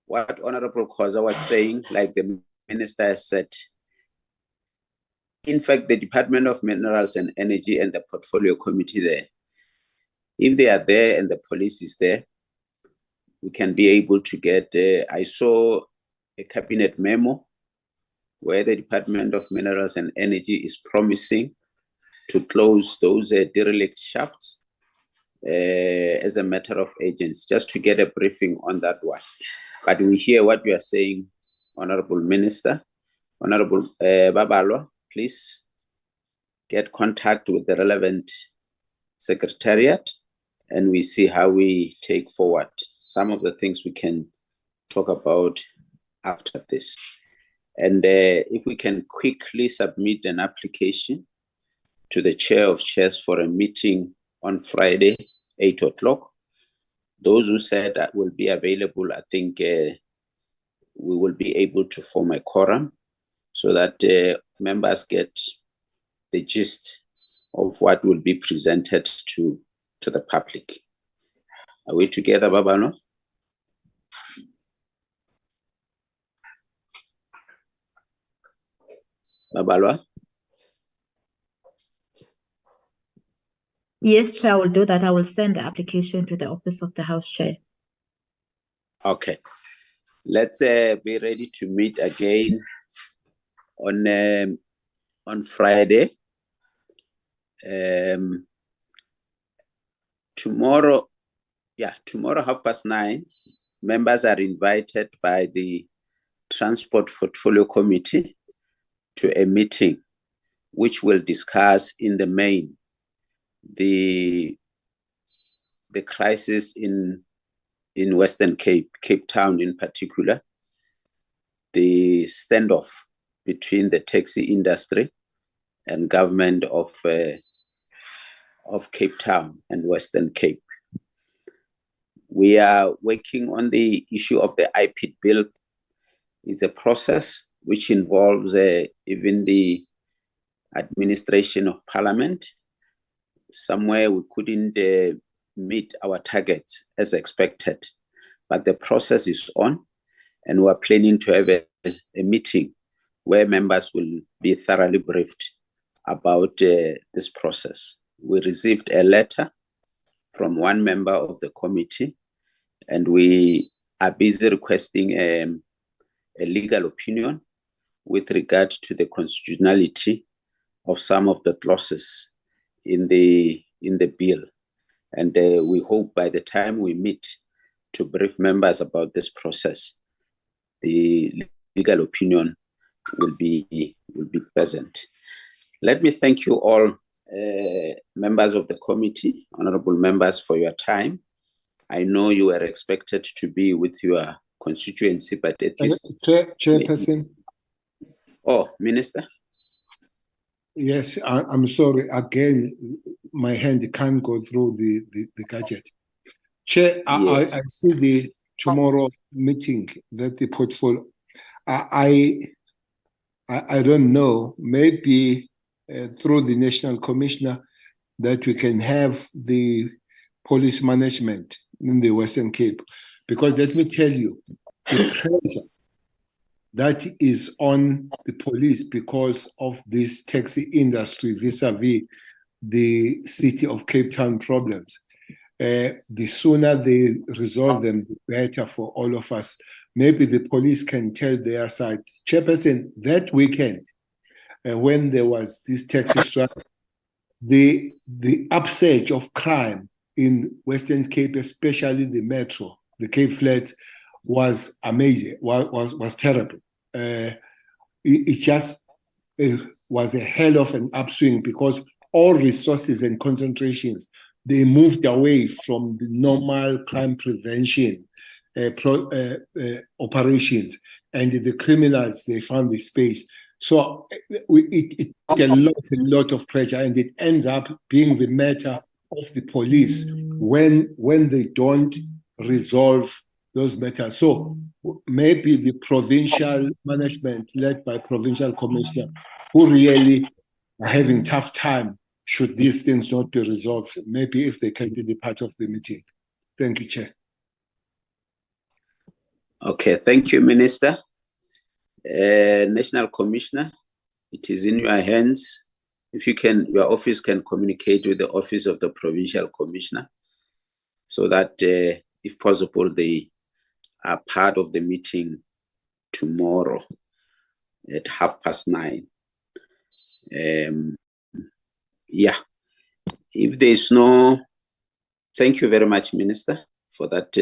what Honorable Khoza was saying, like the Minister has said, in fact, the Department of Minerals and Energy and the Portfolio Committee there, if they are there and the police is there, we can be able to get, I saw a cabinet memo where the Department of Minerals and Energy is promising to close those derelict shafts as a matter of urgency, just to get a briefing on that one. But we hear what you are saying, Honorable Minister. Honorable Babalwa, please get contact with the relevant secretariat and we see how we take forward some of the things we can talk about after this. And if we can quickly submit an application to the Chair of Chairs for a meeting on Friday, 8 o'clock. Those who said that will be available, I think we will be able to form a quorum so that members get the gist of what will be presented to the public. Are we together, Babano? Babalwa? Yes, Chair, I will do that. I will send the application to the Office of the House Chair. Okay. Let's be ready to meet again on Friday. Tomorrow, 9:30, members are invited by the Transport Portfolio Committee to a meeting which will discuss in the main the crisis in Western Cape Town in particular, the standoff between the taxi industry and government of Cape Town and Western Cape. We are working on the issue of the IPID bill. It's a process which involves even the administration of Parliament. Somewhere we couldn't meet our targets as expected, but the process is on, and we're planning to have a meeting where members will be thoroughly briefed about this process. We received a letter from one member of the committee, and we are busy requesting a legal opinion with regard to the constitutionality of some of the clauses in the bill. And we hope by the time we meet to brief members about this process, the legal opinion will be present. Let me thank you all, members of the committee, honorable members, for your time. I know you were expected to be with your constituency, but at least... Chairperson. Oh, Minister. Yes, I'm sorry. Again, my hand can't go through the gadget. Chair, yes. I see the tomorrow meeting that the portfolio. I don't know. Maybe through the National Commissioner that we can have the police management in the Western Cape, because let me tell you, the pressure that is on the police because of this taxi industry vis-a-vis the city of Cape Town problems. The sooner they resolve them, the better for all of us. Maybe the police can tell their side. Chairperson, that weekend, when there was this taxi strike, the upsurge of crime in Western Cape, especially the metro, the Cape Flats, was amazing, was terrible. It just was a hell of an upswing because all resources and concentrations, they moved away from the normal crime prevention operations, and the criminals, they found the space. So it a lot of pressure, and it ends up being the matter of the police when they don't resolve those matters. So maybe the provincial management led by provincial commissioner, who really are having tough time should these things not be resolved, maybe if they can be part of the meeting. Thank you, Chair. Okay, thank you, Minister. National Commissioner, it is in your hands. If you can, your office can communicate with the office of the Provincial Commissioner so that, if possible, they are part of the meeting tomorrow at 9:30. Yeah, if there's no, thank you very much, Minister, for that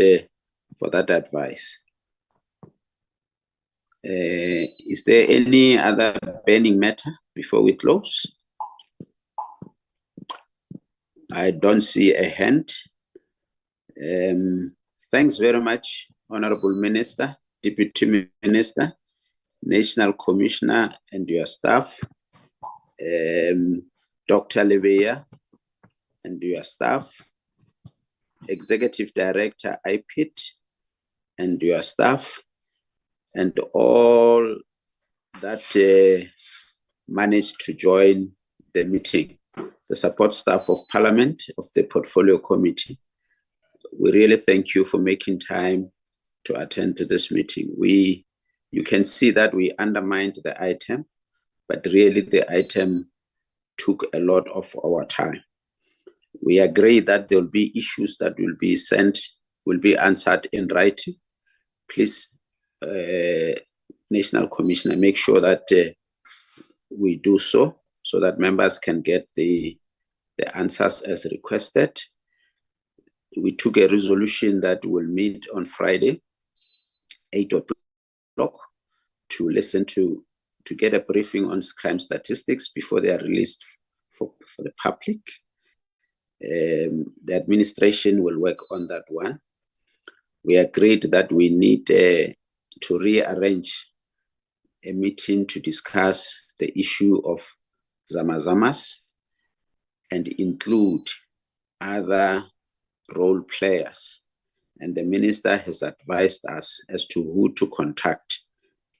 advice. Is there any other burning matter before we close? I don't see a hand. Thanks very much, Honorable Minister, Deputy Minister, National Commissioner and your staff, Dr. Riverlea and your staff, Executive Director IPID and your staff, and all that managed to join the meeting, the support staff of Parliament, of the Portfolio Committee. We really thank you for making time to attend to this meeting. You can see that we undermined the item, but really the item took a lot of our time. We agree that there will be issues that will be answered in writing. Please, National Commissioner, make sure that we do so that members can get the answers as requested. We took a resolution that will meet on Friday, 8 o'clock, to listen to get a briefing on crime statistics before they are released for the public. The administration will work on that one. We agreed that we need to rearrange a meeting to discuss the issue of Zamazamas and include other role players. And the minister has advised us as to who to contact.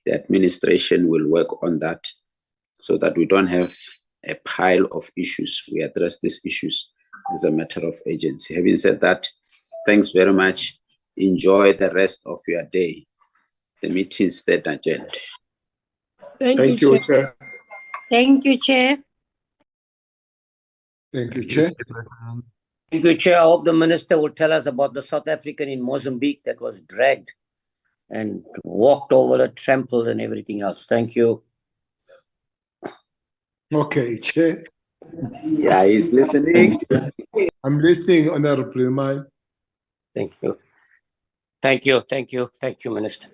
The administration will work on that so that we don't have a pile of issues. We address these issues as a matter of agency. Having said that, thanks very much. Enjoy the rest of your day. The meeting is then adjourned. Thank you, Chair. Thank you, Chair. Thank you, Chair. Thank you, Chair. I hope the Minister will tell us about the South African in Mozambique that was dragged and walked over, trampled and everything else. Thank you. Okay, Chair. Yeah, he's listening. I'm listening, Honorable Man. Thank you. Thank you. Thank you. Thank you, Minister.